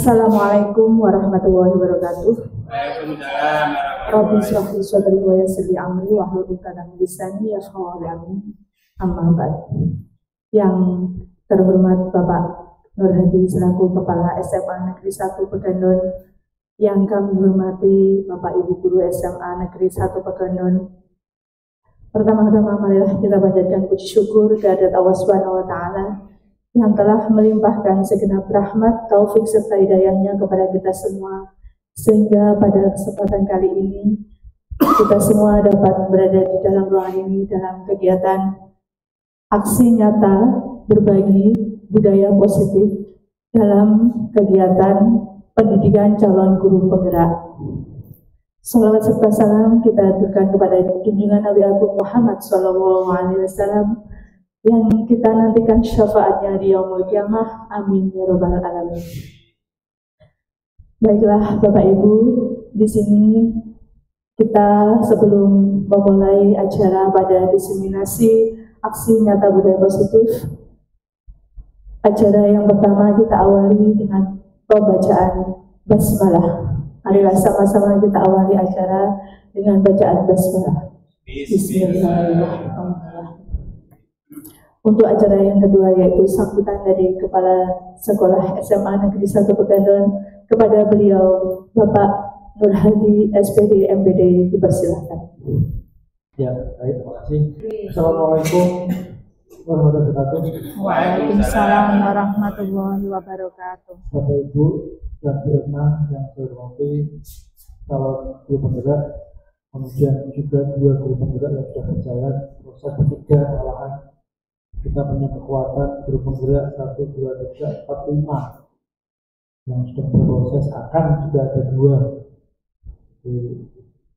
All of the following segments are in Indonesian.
Assalamualaikum warahmatullahi wabarakatuh. Waalaikumsalam Rabbi warahmatullahi shrah li sadri wa yassir li amri wahlul 'uqdatam min lisani yafqahu qawli. Amma ba'd. Yang terhormat Bapak Nur Hadi selaku Kepala SMA Negeri 1 Pegandon, yang kami hormati Bapak Ibu Guru SMA Negeri 1 Pegandon. Pertama-tama marilah kita panjatkan puji syukur kehadirat Allah Subhanahu wa taala yang telah melimpahkan segenap rahmat, taufik serta hidayahnya kepada kita semua, sehingga pada kesempatan kali ini kita semua dapat berada di dalam ruangan ini dalam kegiatan aksi nyata berbagi budaya positif dalam kegiatan pendidikan calon guru penggerak. Salawat serta salam kita aturkan kepada junjungan Nabi Agung Muhammad SAW yang kita nantikan syafaatnya di yaumul qiyamah. Amin ya rabbal alamin. Baiklah Bapak Ibu, di sini kita sebelum memulai acara pada diseminasi aksi nyata budaya positif, acara yang pertama kita awali dengan pembacaan basmalah. Marilah sama-sama kita awali acara dengan bacaan basmalah. Bismillahirrahmanirrahim. Untuk acara yang kedua yaitu sambutan dari Kepala Sekolah SMA Negeri 1 Pegandon kepada beliau Bapak Nur Hadi SPD MPD, dipersilakan. Ya, baik, terima kasih. Assalamualaikum warahmatullahi wabarakatuh. Waalaikumsalam warahmatullahi wabarakatuh. Bapak Ibu dan Bu Retna yang saya hormati, calon guru penggerak, kemudian juga dua guru penggerak yang sudah berjalan proses ketiga, malahan kita punya kekuatan guru penggerak 1, 2, 3, 4, 5 yang sudah berproses, akan juga ada dua,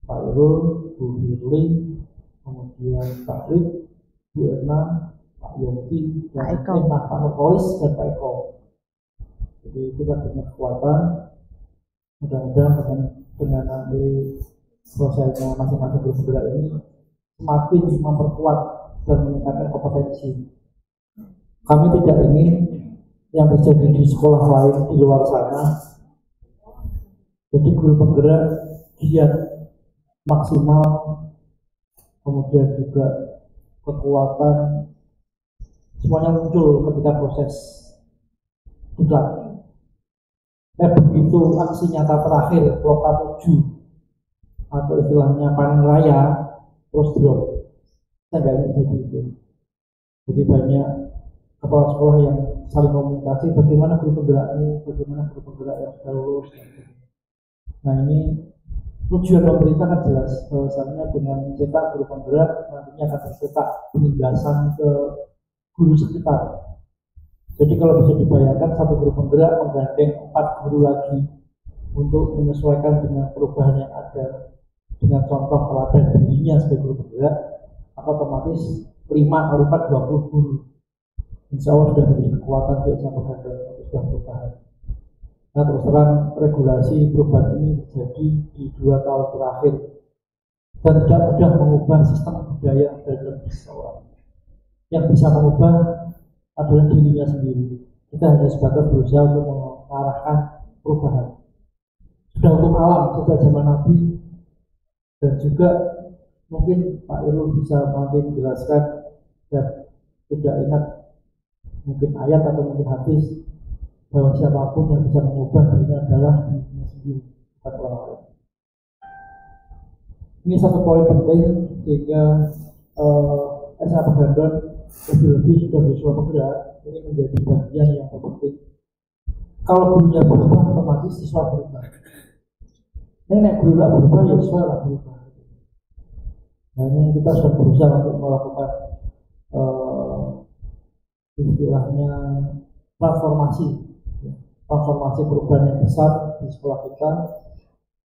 Pak Irul, Bu Firly, kemudian Pak Rid, Bu Erna, Pak Yongki, dan Pak Nurholis dan Pak Eko. Jadi kita punya kekuatan, mudah-mudahan dengan nanti prosesnya masing-masing guru penggerak ini semakin memperkuat dan meningkatkan kompetensi. Kami tidak ingin yang terjadi di sekolah lain di luar sana. Jadi guru penggerak giat maksimal, kemudian juga kekuatan semuanya muncul ketika proses diklat. Begitu aksi nyata terakhir Loka 7 atau istilahnya panen raya terus drop. Saya nggak ingin jadi itu. Jadi banyak kepala sekolah yang saling komunikasi bagaimana guru penggerakmu, bagaimana guru penggerak yang sudah lulus. Nah ini tujuan pemerintah kan jelas bahwasannya dengan mencetak guru penggerak nantinya akan tercetak penindasan ke guru sekitar. Jadi kalau bisa dibayangkan satu guru penggerak menggandeng 4 guru lagi untuk menyesuaikan dengan perubahan yang ada dengan contoh teladan dirinya sebagai guru penggerak, maka otomatis 5 kali 4 20 guru. Insya Allah sudah menjadi kekuatan desa Pegandon untuk sudah perubahan. Nah terus terang regulasi perubahan ini terjadi di 2 tahun terakhir dan tidak mudah mengubah sistem budaya dalam sekolah. Yang bisa mengubah adalah dirinya sendiri. Kita hanya sebatas berusaha untuk mengarahkan perubahan. Sudah hukum alam sejak zaman Nabi, dan juga mungkin Pak Irul bisa nanti menjelaskan dan tidak ingat mungkin ayat atau mungkin hadis bahwa siapapun yang bisa mengubah dirinya adalah dirinya sendiri, bukan orang lain. Ini satu poin penting sehingga SMA Pegandon lebih-lebih sudah bersama penggerak ini menjadi bagian yang penting. Kalau gurunya berubah, otomatis siswa berubah. Nek guru tidak berubah, ya siswa tidak berubah. Nah ini kita sudah berusaha untuk melakukan istilahnya transformasi perubahan yang besar di sekolah kita.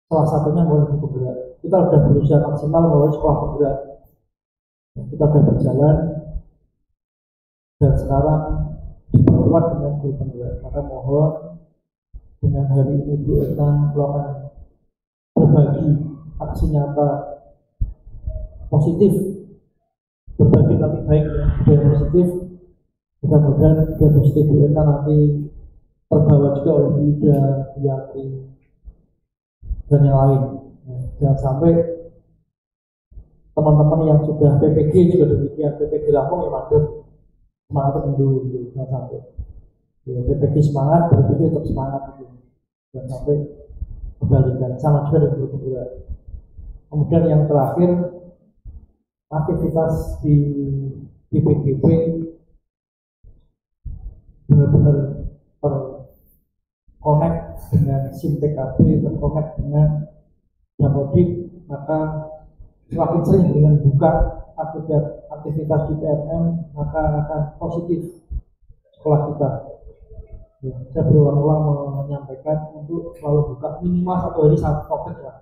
Salah satunya melalui penggerak. Kita sudah berusaha maksimal melalui sekolah penggerak. Kita sudah berjalan dan sekarang diperkuat dengan guru penggerak. Maka mohon dengan hari ini Bu Erna melakukan berbagi aksi nyata positif, berbagi lebih baik yang positif. Mudah-mudahan dia positif Bu Erna nanti terbawa juga oleh Buddha, Yati, dan yang lain. Jangan sampai teman-teman yang sudah PPG juga demikian, PPG Lampung yang mandek, semangat mundur gitu, jangan sampai. Ya, PPG semangat, PPG tetap semangat gitu. Jangan sampai kebalikan, sama juga dengan guru. Kemudian yang terakhir, aktivitas di PPGP benar-benar terkonek dengan SIM PKB, terkonek dengan Dapodik, maka semakin sering dengan buka aktivitas di PMM, maka akan positif sekolah kita. Ya, saya berulang-ulang menyampaikan untuk selalu buka minimal 1 hari 1 topik lah.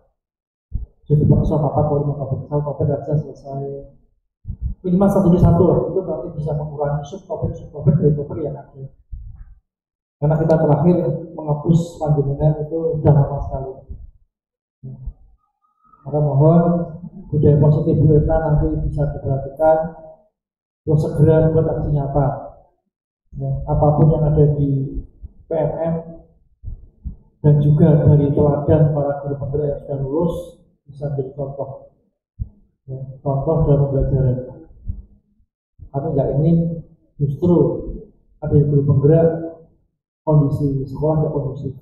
Jadi bakso apa kalau 5 topik, 1 topik aja selesai. Minimal 1 hari 1 lah, itu nanti bisa mengurangi subtopik dari topik yang ada. Karena kita terakhir menghapus panjenengan itu sudah lama sekali. Maka mohon budaya positif Bu Etna nanti bisa diperhatikan, terus segera buat aksi nyata. Ya, apapun yang ada di PMM dan juga dari teladan para guru penggerak yang sudah lulus bisa jadi contoh. Ya, contoh dalam pembelajaran. Kami nggak ingin justru ada guru penggerak kondisi sekolah tidak kondusif.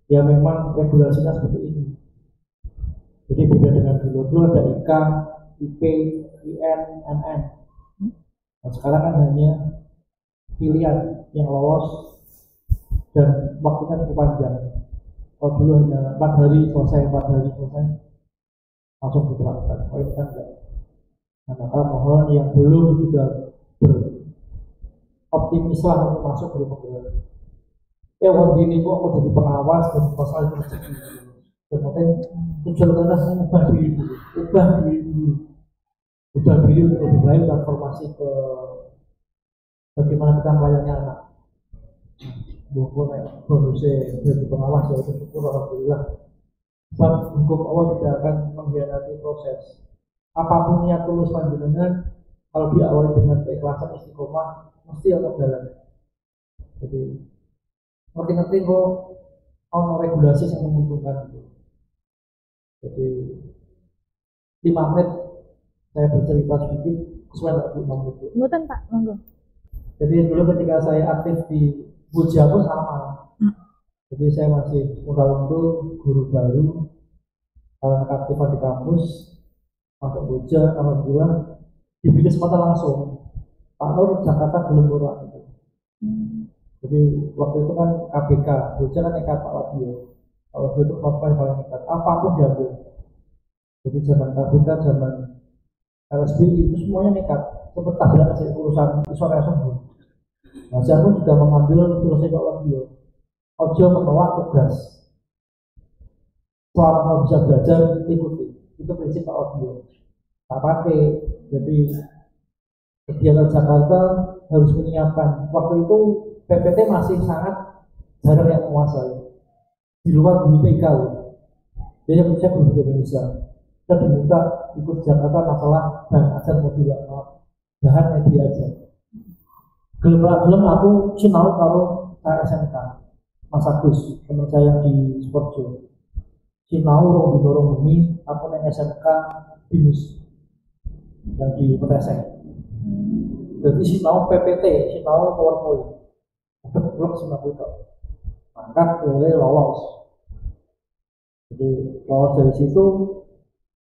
Ya memang regulasinya seperti ini. Jadi beda dengan dulu ada IK, IP, IN, NN. Nah, sekarang kan hanya pilihan yang lolos dan waktunya cukup panjang. Kalau dulu hanya 4 hari selesai, langsung diterapkan. Oh ini kan enggak. Nah, maka mohon yang belum juga beroptimislah untuk masuk ke penggerak. Wah gini kok aku jadi pengawas dan pasal itu. Kemudian tujuan kita mengubah diri dulu, ubah diri untuk lebih baik, transformasi ke bagaimana kita melayani anak. Bukan bonusnya jadi pengawas ya, itu syukur alhamdulillah. Sebab hukum Allah tidak akan mengkhianati proses. Apapun niat tulus panjenengan, kalau diawali dengan keikhlasan istiqomah, mesti ada jalan. Jadi ngerti-ngerti kok ono regulasi yang menguntungkan itu. Jadi 5 menit saya bercerita sedikit sesuai 5 menit itu. Mboten Pak, monggo. Jadi dulu ketika saya aktif di Buja pun sama. Jadi saya masih muda-muda, guru baru, kalau aktifan di kampus, masuk Buja, alhamdulillah diberi kesempatan langsung. Pak Nur Jakarta belum murah itu. Jadi waktu itu kan KBK, Buja kan nekat Pak Wadio. Kalau itu prospek paling nekat, apapun diambil. Jadi zaman KBK, zaman LSBI itu semuanya nekat. Seperti tabrak hasil urusan isolasi. Nah, saya pun juga mengambil filosofi Pak Wadio. Ojo menolak tugas. Selama bisa belajar, ikuti. Itu prinsip Pak Wadio. Tak pakai. Jadi kegiatan Jakarta harus menyiapkan. Waktu itu PPT masih sangat jarang yang menguasai. Di luar BPK. Jadi saya belum Indonesia. Saya diminta ikut Jakarta masalah bahan ajar modular, bahan media ajar. Gelem aku sinau kalau saya SMK, Mas Agus, teman saya di Sportjo. Sinau dorong bumi, aku neng SMK BINUS yang di Petesek. Jadi sinau PPT, sinau PowerPoint. Udah blok sinau itu. Angkat boleh lolos. Jadi lolos dari situ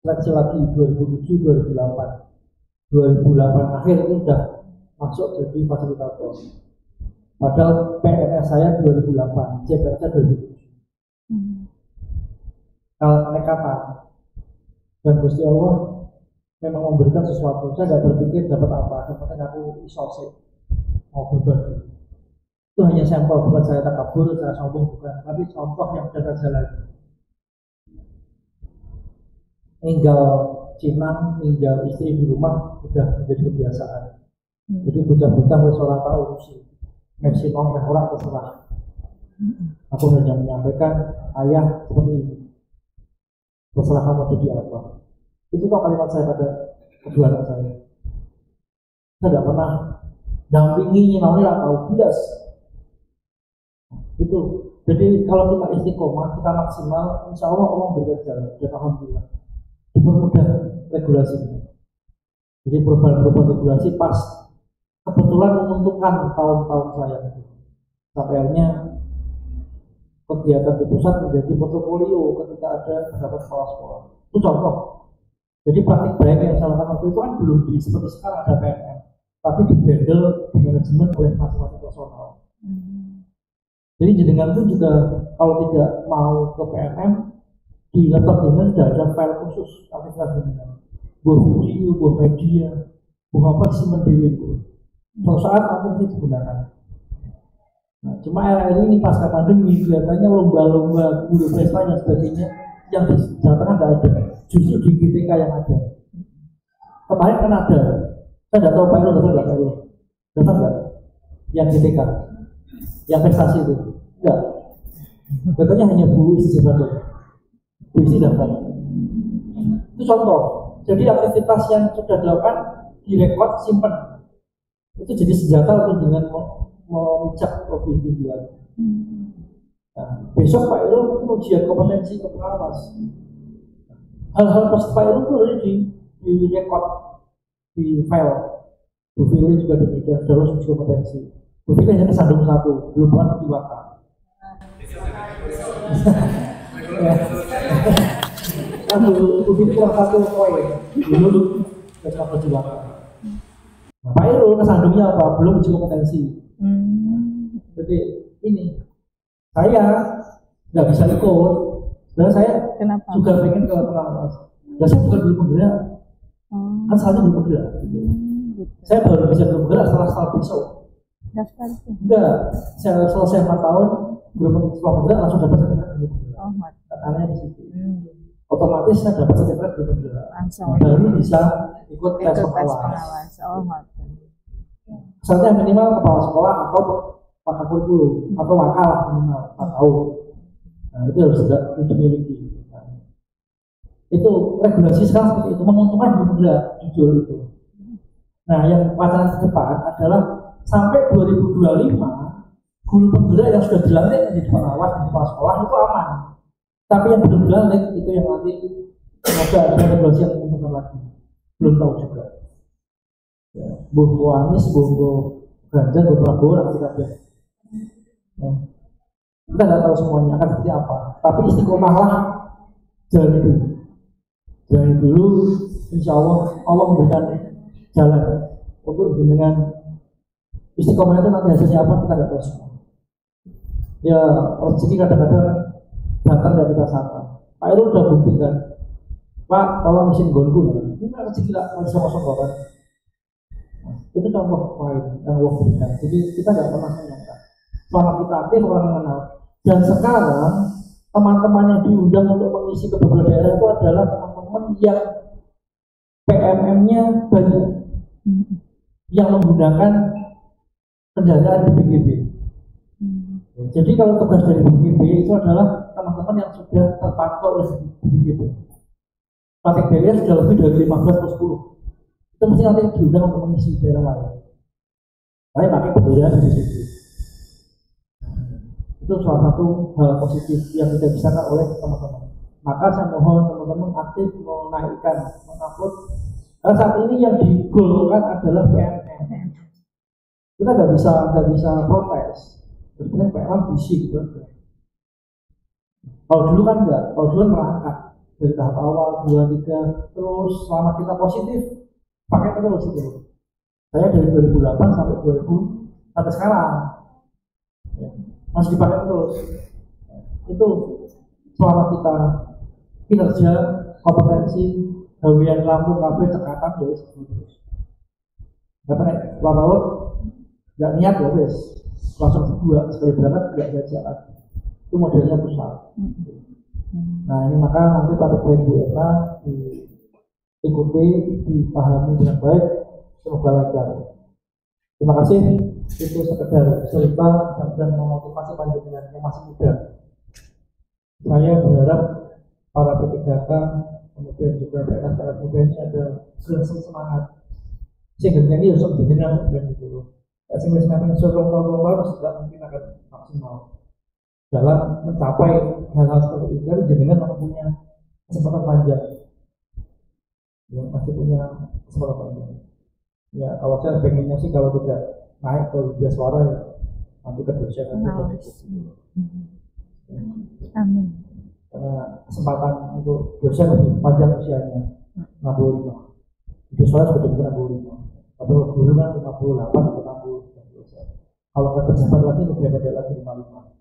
seleksi lagi 2007-2008 akhir itu udah masuk jadi fasilitator. Padahal PNS saya 2008, CPNS saya 2007. Kalau kenekatan dan Gusti Allah memang memberikan sesuatu, saya tidak berpikir dapat apa, yang penting aku isolasi mau berbagi. Itu hanya sampel, bukan saya takabur, saya sombong, bukan, tapi contoh yang sudah saya jalani. Tinggal Cina, tinggal istri di rumah sudah menjadi kebiasaan. Jadi bocah-bocah wis ora tau urusi. Messi nong ora terserah. Aku hanya menyampaikan ayah seperti ini. Terserah kamu jadi apa. Itu kok kalimat saya pada kedua anak saya. Saya tidak pernah dampingi nyinawnya lah tahu belas. Itu. Jadi kalau kita istiqomah, kita maksimal, insya Allah Allah berikan jalan. Dan alhamdulillah dipermudah regulasinya. Jadi perubahan-perubahan regulasi pas kebetulan menguntungkan tahun-tahun saya. Sampai akhirnya kegiatan di pusat menjadi portofolio ketika ada terdapat kepala sekolah. Itu contoh. Jadi praktik baik yang saya lakukan waktu itu kan belum seperti sekarang ada PMM, tapi dibandel di manajemen oleh masing-masing personal. Jadi jenengan pun juga kalau tidak mau ke PMM, di laptop jenengan sudah ada file khusus aktivitas jenengan. Buat video, buat media, buat apa simpen dewi itu. Suatu saat nanti digunakan. Nah, cuma era ini pasca pandemi kelihatannya lomba-lomba guru presta dan sebagainya yang di Jawa Tengah tidak ada, justru di GTK yang ada. Kemarin kan ada, saya tidak tahu Pak Iro datang nggak? Yang GTK, yang prestasi itu, enggak. Katanya hanya Bu Isi Jabatul, Bu Isi datang. Itu contoh. Jadi aktivitas yang sudah dilakukan direkod, simpan. Itu jadi senjata untuk dengan memuncak lebih tinggi lagi. Nah, besok Pak Iro ujian kompetensi ke pengawas. Hal-hal pas Pak Iro itu ada di rekod di file. Bu Fili juga demikian, sudah lulus uji kompetensi. Bu Fili hanya kesandung 1, belum pernah di waka. Bu Fili kurang 1 poin, dulu tidak di waka. Nah, Pak Iro kesandungnya apa? Belum uji kompetensi. Jadi ini saya nggak bisa ikut, dan saya Kenapa? juga pengen ke pengawas. Dan saya bukan belum bergerak, kan selalu belum bergerak. Gitu. Saya baru bisa bergerak setelah besok. Enggak, saya selesai 4 tahun belum setelah bergerak langsung dapat sertifikat belum bergerak. Katanya di situ. Otomatis saya dapat sertifikat belum bergerak. Baru bisa ikut tes pengawas. Misalnya minimal kepala sekolah atau pakar kurikulum atau wakal minimal 4 tahun. Nah, itu harus sudah dimiliki. Nah, itu regulasi sekarang seperti itu, menguntungkan belum bergerak, jujur itu. Nah, yang wacana ke depan adalah sampai 2025 guru penggerak yang sudah dilantik menjadi pengawas di kepala sekolah itu aman. Tapi yang belum dilantik itu yang nanti semoga ada regulasi yang menguntungkan lagi. Belum tahu juga. Ya, Bu Anies, Bu Ganjar, Bu Prabowo nanti ada. Ya. Kita nggak tahu semuanya akan seperti apa. Tapi istiqomahlah jalani dulu. Jalani dulu, insya Allah Allah memberikan jalan untuk dengan istiqomah itu nanti hasilnya apa kita nggak tahu semua. Ya rezeki kadang-kadang datang dari kita sangka. Pak Iro udah buktikan, Pak tolong isin gonku, ini rezeki nggak sama-sama kan. Itu contoh lain yang Allah berikan. Jadi kita nggak pernah menyangka. Selama kita aktif orang mengenal. Dan sekarang teman-teman yang diundang untuk mengisi ke beberapa daerah itu adalah teman-teman yang PMM-nya banyak, yang menggunakan kendaraan di BGB. Jadi kalau tugas dari BGB itu adalah teman-teman yang sudah terpantau oleh BGB. Praktek daerah sudah lebih dari 15 atau 10. Itu mesti nanti diundang untuk mengisi daerah lain. Saya pakai bendera di situ. Itu salah satu hal positif yang tidak bisa oleh teman-teman. Maka saya mohon teman-teman aktif menaikkan, mengupload. Karena saat ini yang digolkan adalah PMM. Kita nggak bisa protes. Sebenarnya PMM bisik gitu. Kalau dulu kan enggak, kalau dulu kan merangkak dari tahap awal 2, 3, terus selama kita positif pakai terus itu. Saya dari 2008 sampai 2000 sampai sekarang ya, masih dipakai terus. Itu selama kita kinerja, kompetensi, gawean lampu, kabel, cekatan ya wis terus. Tapi nek lalu nggak niat ya wis langsung dua sekali berangkat nggak jalan. Itu modelnya besar. Nah ini maka nanti pada poin Bu Ena diikuti, dipahami dengan baik, semoga lancar. Terima kasih. Itu sekedar cerita dan memotivasi panjenengan yang masih muda. Saya berharap para P3K kemudian juga PNS muda ini ada semangat. Sehingga ini harus menjadi dan dulu. Sehingga semakin sorong tahun tidak mungkin akan maksimal. dalam mencapai hal-hal seperti itu jaminan masih punya kesempatan panjang, ya, masih punya kesempatan panjang. Ya kalau saya pengennya sih kalau tidak naik ke liga suara ya nanti ke dosen nanti ke Amin. Karena kesempatan untuk dosen lebih panjang usianya 65. Liga suara sudah 65. Tapi guru kan 58 atau 60. Kalau ke pejabat lagi lebih beda lagi 55.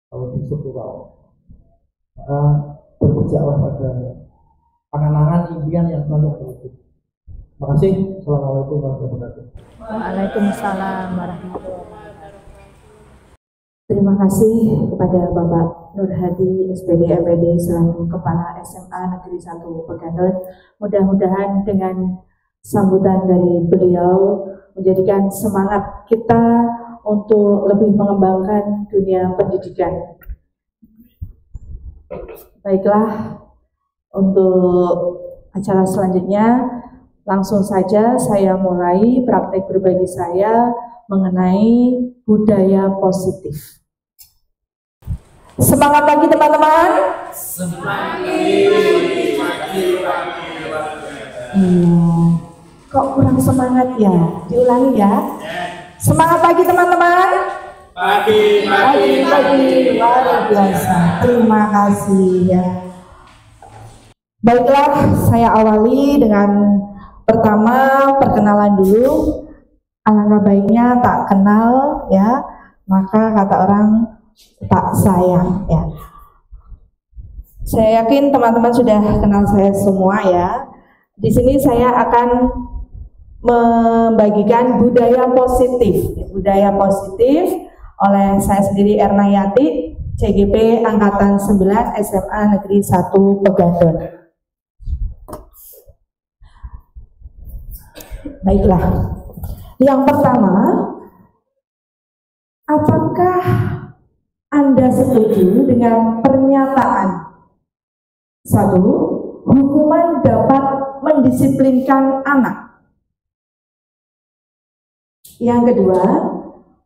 Kalau di struktural, maka berpijaklah pada pengenangan impian yang nanti terwujud. Terima kasih. Assalamualaikum warahmatullahi wabarakatuh. Waalaikumsalam warahmatullahi wabarakatuh. Terima kasih kepada Bapak Nur Hadi SPD MPD selaku Kepala SMA Negeri 1 Pegadon. Mudah-mudahan dengan sambutan dari beliau menjadikan semangat kita untuk lebih mengembangkan dunia pendidikan. Baiklah, untuk acara selanjutnya langsung saja saya mulai praktek berbagi saya mengenai budaya positif. Semangat pagi teman-teman. Semangat pagi. Kok kurang semangat ya? Diulangi ya. Semangat pagi teman-teman. Pagi. Luar biasa. Terima kasih ya. Baiklah, saya awali dengan pertama perkenalan dulu. Alangkah baiknya tak kenal ya, maka kata orang tak sayang ya. Saya yakin teman-teman sudah kenal saya semua ya. Di sini saya akan membagikan budaya positif. Budaya positif oleh saya sendiri Erna Yati, CGP Angkatan 9 SMA Negeri 1 Pegadon. Baiklah, yang pertama, apakah Anda setuju dengan pernyataan 1. Hukuman dapat mendisiplinkan anak? Yang kedua,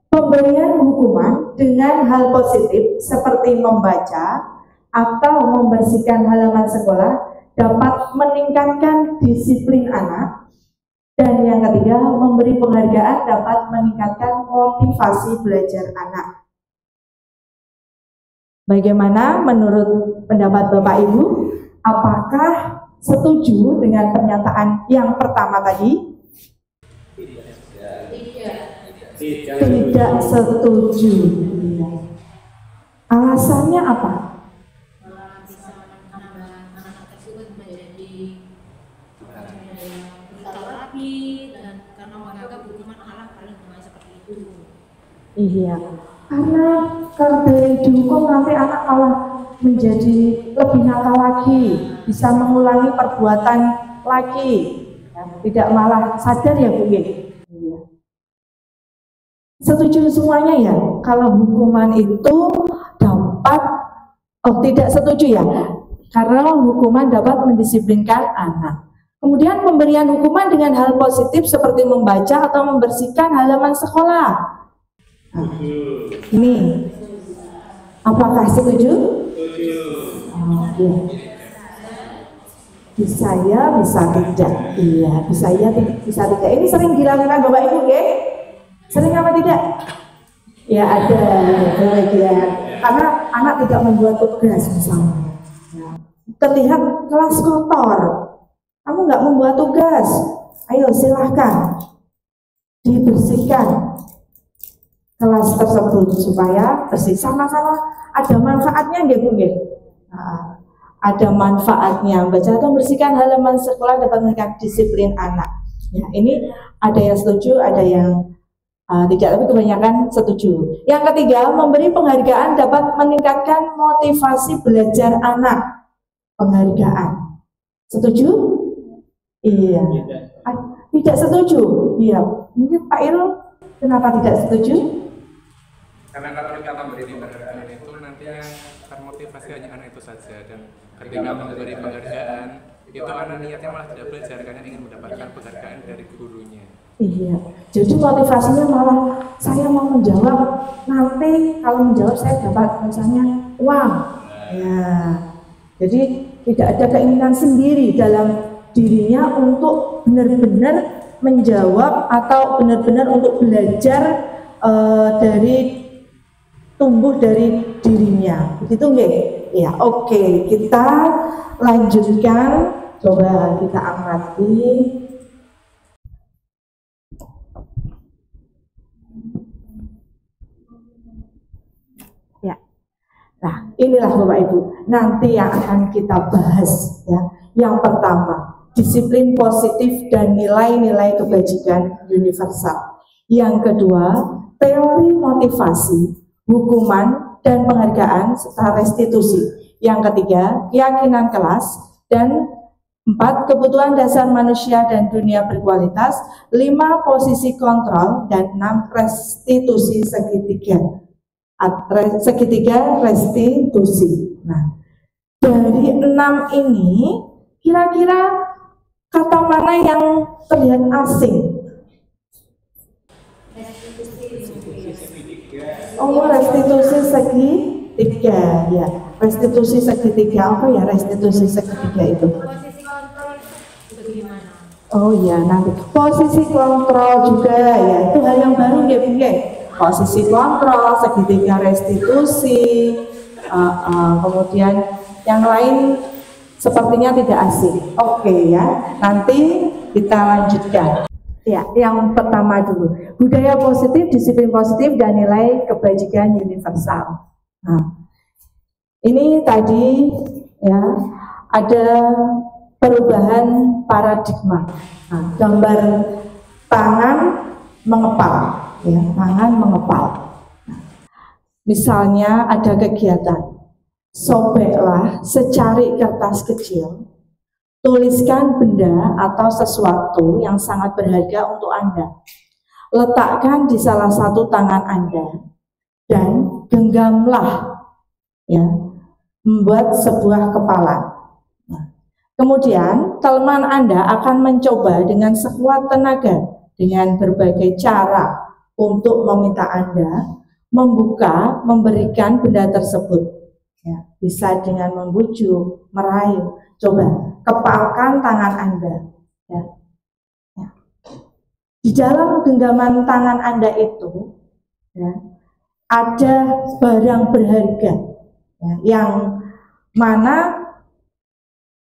pemberian hukuman dengan hal positif seperti membaca atau membersihkan halaman sekolah dapat meningkatkan disiplin anak. Dan yang ketiga, memberi penghargaan dapat meningkatkan motivasi belajar anak. Bagaimana menurut pendapat Bapak Ibu? Apakah setuju dengan pernyataan yang pertama tadi? Tidak setuju. Alasannya apa? Iya, karena kalau dihukum nanti anak malah menjadi lebih nakal lagi, bisa mengulangi perbuatan lagi, ya, tidak malah sadar ya Bu. Iya. Setuju semuanya ya, kalau hukuman itu dapat, tidak setuju ya, karena hukuman dapat mendisiplinkan anak. Kemudian pemberian hukuman dengan hal positif seperti membaca atau membersihkan halaman sekolah. Nah, ini apakah setuju? Setuju. Iya. Bisa ya, bisa tidak. Iya, bisa ya, bisa tidak. Ini sering dilakukan Bapak Ibu ya? Sering apa tidak? Ya ada bagian. Karena anak tidak membuat tugas misalnya. Ya. Terlihat kelas kotor. Kamu nggak membuat tugas. Ayo silahkan dibersihkan kelas tersebut supaya bersih. Sama-sama ada manfaatnya nggih Bu nggih? Nah, ada manfaatnya. Baca atau bersihkan halaman sekolah dapat meningkatkan disiplin anak. Ya, ini ada yang setuju, ada yang tidak, tapi kebanyakan setuju. Yang ketiga, memberi penghargaan dapat meningkatkan motivasi belajar anak. Penghargaan. Setuju? Iya. Tidak setuju? Iya. Mungkin Pak Irul, kenapa tidak setuju? Karena kalau kita memberi penghargaan itu nantinya termotivasi hanya anak itu saja, dan ketika memberi penghargaan itu anak niatnya malah tidak belajar karena ingin mendapatkan penghargaan dari gurunya. Iya, jadi motivasinya malah saya mau menjawab, nanti kalau menjawab saya dapat misalnya uang. Ya, jadi tidak ada keinginan sendiri dalam dirinya untuk benar-benar menjawab atau benar-benar untuk belajar dari tumbuh dari dirinya. Begitu nggih? Ya, oke, kita lanjutkan. Coba kita amati. Nah, inilah Bapak Ibu, nanti yang akan kita bahas ya. Yang pertama, disiplin positif dan nilai-nilai kebajikan universal. Yang kedua, teori motivasi, hukuman dan penghargaan serta restitusi. Yang ketiga, keyakinan kelas. Dan 4, kebutuhan dasar manusia dan dunia berkualitas. 5, posisi kontrol. Dan 6, restitusi segitiga. Segitiga restitusi. Nah, dari 6 ini kira-kira kata mana yang terlihat asing? Oh, restitusi segitiga, ya. Restitusi segitiga, apa ya restitusi segitiga itu? Posisi kontrol itu gimana? Oh ya, nanti posisi kontrol juga ya, itu hal yang baru ya, posisi kontrol, segitiga restitusi, kemudian yang lain sepertinya tidak asing. Oke ya, nanti kita lanjutkan. Ya, yang pertama dulu, budaya positif, disiplin positif, dan nilai kebajikan universal. Nah, ini tadi ya ada perubahan paradigma. Nah, gambar tangan mengepal, ya, tangan mengepal. Nah, misalnya ada kegiatan, sobeklah secari kertas kecil, tuliskan benda atau sesuatu yang sangat berharga untuk Anda. Letakkan di salah satu tangan Anda dan genggamlah, ya, membuat sebuah kepalan. Nah, kemudian teman Anda akan mencoba dengan sekuat tenaga dengan berbagai cara untuk meminta Anda memberikan benda tersebut. Ya, bisa dengan membujuk, merayu. Coba kepalkan tangan Anda. Ya. Ya. Di dalam genggaman tangan Anda itu, ya, ada barang berharga, ya, yang mana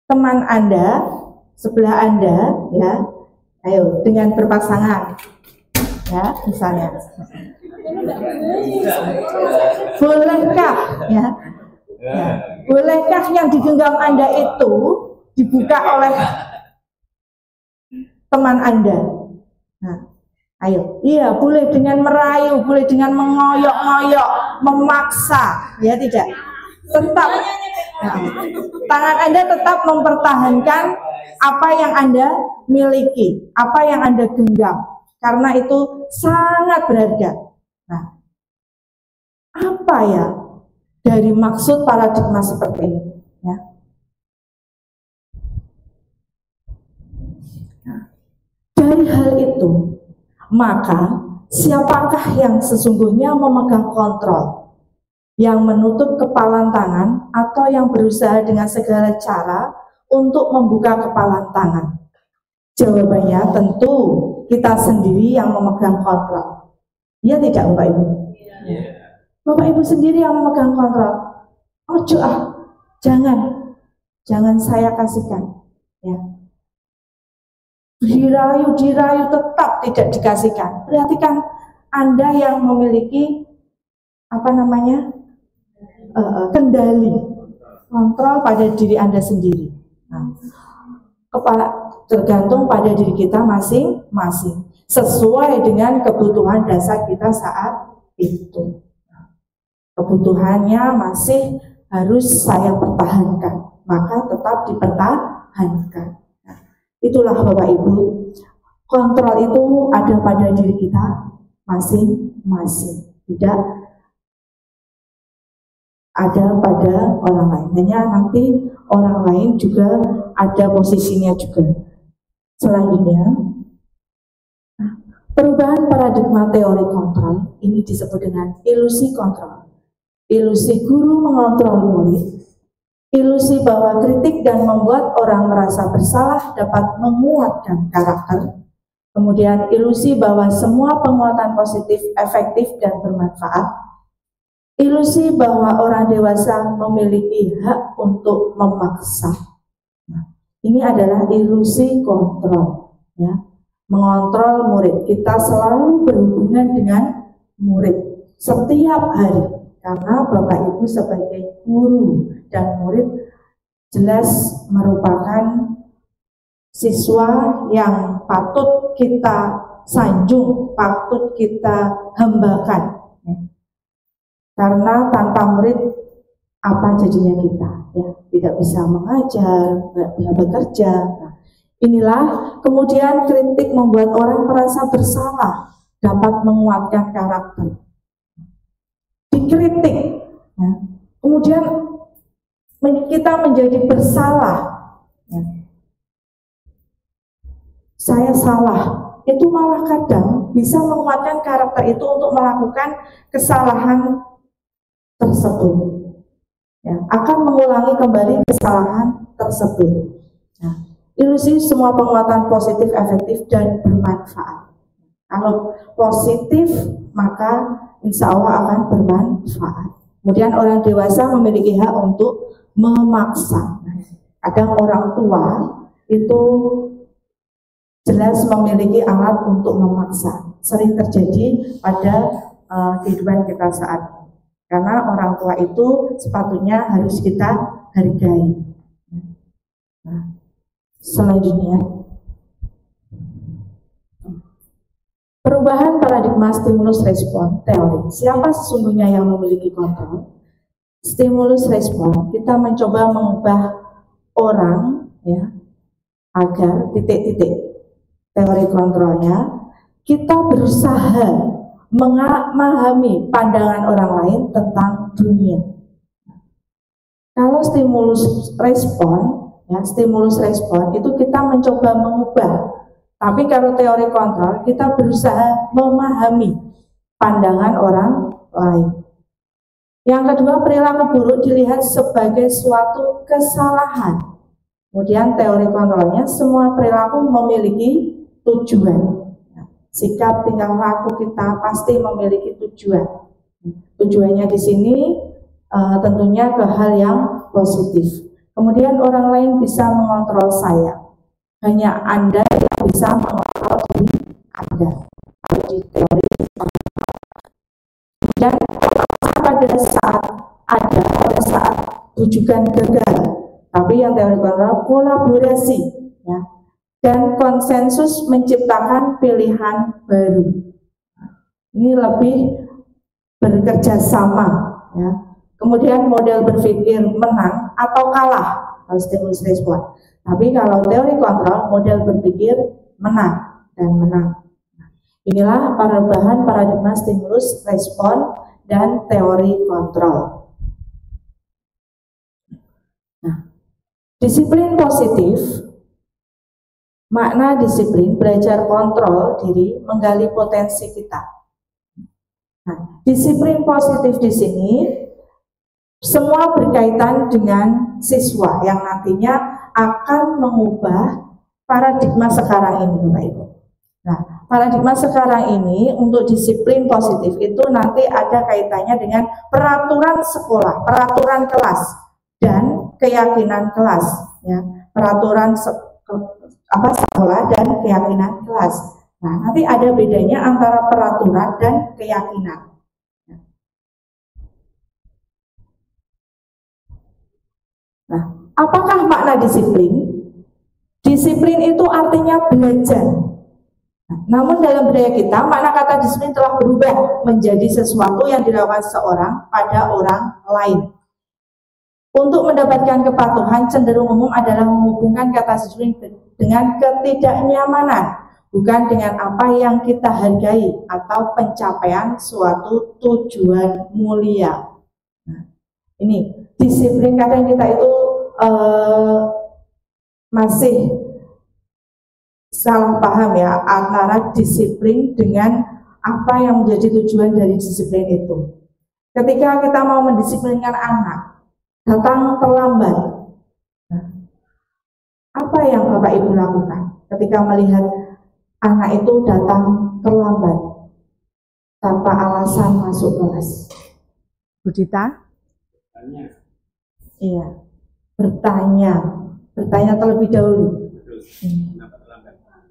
teman Anda, sebelah Anda, ya, ayo dengan berpasangan, ya, misalnya, bolehkah, ya, ya, bolehkah yang digenggam Anda itu dibuka oleh teman Anda? Nah, ayo, iya, boleh dengan merayu, boleh dengan mengoyok-ngoyok, memaksa, ya tidak, tetap. Nah, tangan Anda tetap mempertahankan apa yang Anda miliki, apa yang Anda genggam, karena itu sangat berharga. Nah, apa ya dari maksud paradigma seperti ini? Ya. Nah, dari hal itu, maka siapakah yang sesungguhnya memegang kontrol? Yang menutup kepalan tangan atau yang berusaha dengan segala cara untuk membuka kepalan tangan? Jawabannya tentu kita sendiri yang memegang kontrol. Ya tidak, Bapak Ibu? Ya. Bapak Ibu sendiri yang memegang kontrol. Ojo jangan saya kasihkan. Ya. Dirayu tetap tidak dikasihkan. Berarti kan Anda yang memiliki kendali, kontrol pada diri Anda sendiri. Nah, tergantung pada diri kita masing-masing, sesuai dengan kebutuhan dasar kita saat itu. Kebutuhannya masih harus saya pertahankan, maka tetap dipertahankan. Nah, itulah Bapak Ibu, kontrol itu ada pada diri kita masing-masing, tidak ada pada orang lain. Hanya nanti orang lain juga ada posisinya juga. Selanjutnya, Perubahan paradigma teori kontrol ini disebut dengan ilusi kontrol. Ilusi guru mengontrol murid, ilusi bahwa kritik dan membuat orang merasa bersalah dapat menguatkan karakter. Kemudian ilusi bahwa semua penguatan positif efektif dan bermanfaat. Ilusi bahwa orang dewasa memiliki hak untuk memaksa. Nah, ini adalah ilusi kontrol, ya. Mengontrol murid. Kita selalu berhubungan dengan murid setiap hari, karena Bapak Ibu sebagai guru dan murid jelas merupakan siswa yang patut kita sanjung, patut kita hambakan, ya. Karena tanpa murid apa jadinya kita, ya, tidak bisa mengajar, tidak bisa bekerja. Nah, inilah kemudian kritik membuat orang merasa bersalah, dapat menguatkan karakter. Dikritik, ya, kemudian kita menjadi bersalah, ya. Saya salah, itu malah kadang bisa menguatkan karakter itu untuk melakukan kesalahan tersebut, ya, akan mengulangi kembali kesalahan tersebut. Nah, ilusi semua penguatan positif, efektif, dan bermanfaat. Kalau positif, maka insya Allah akan bermanfaat. Kemudian orang dewasa memiliki hak untuk memaksa. Kadang orang tua itu jelas memiliki alat untuk memaksa. Sering terjadi pada kehidupan kita saat ini. Karena orang tua itu sepatutnya harus kita hargai. Nah, selanjutnya, perubahan paradigma stimulus respon teori. Siapa sesungguhnya yang memiliki kontrol? Stimulus respon, kita mencoba mengubah orang, ya, agar titik-titik teori kontrolnya, kita berusaha memahami pandangan orang lain tentang dunia. Kalau stimulus respon, ya, stimulus respon itu kita mencoba mengubah. Tapi kalau teori kontrol, kita berusaha memahami pandangan orang lain. Yang kedua, perilaku buruk dilihat sebagai suatu kesalahan. Kemudian teori kontrolnya, semua perilaku memiliki tujuan. Sikap tingkah laku kita pasti memiliki tujuan. Tujuannya di sini tentunya ke hal yang positif. Kemudian orang lain bisa mengontrol saya. Hanya Anda yang bisa mengontrol diri Anda. Di teori. Kemudian pada saat tujuan gagal. Tapi yang teori kontrol kolaborasi, ya. Dan konsensus menciptakan pilihan baru. Ini lebih bekerja sama, ya. Kemudian model berpikir menang atau kalah, kalau stimulus respon. Tapi kalau teori kontrol, model berpikir menang dan menang. Inilah perubahan paradigma stimulus respon dan teori kontrol. Nah, disiplin positif. Makna disiplin, belajar kontrol diri, menggali potensi kita. Nah, disiplin positif di sini semua berkaitan dengan siswa yang nantinya akan mengubah paradigma sekarang ini, Bapak Ibu. Nah, paradigma sekarang ini untuk disiplin positif itu nanti ada kaitannya dengan peraturan sekolah, peraturan kelas, dan keyakinan kelas, ya. Peraturan sekolah dan keyakinan kelas. Nah, nanti ada bedanya antara peraturan dan keyakinan. Nah, apakah makna disiplin? Disiplin itu artinya belajar. Nah, namun dalam budaya kita, makna kata disiplin telah berubah menjadi sesuatu yang dilakukan seorang pada orang lain. Untuk mendapatkan kepatuhan, cenderung umum adalah menghubungkan kata disiplin dengan ketidaknyamanan, bukan dengan apa yang kita hargai atau pencapaian suatu tujuan mulia. Nah, ini disiplin kadang kita itu masih salah paham ya antara disiplin dengan apa yang menjadi tujuan dari disiplin itu. Ketika kita mau mendisiplinkan anak, datang terlambat, apa yang Bapak Ibu lakukan ketika melihat anak itu datang terlambat tanpa alasan masuk kelas? Bu Dita? Iya, bertanya terlebih dahulu.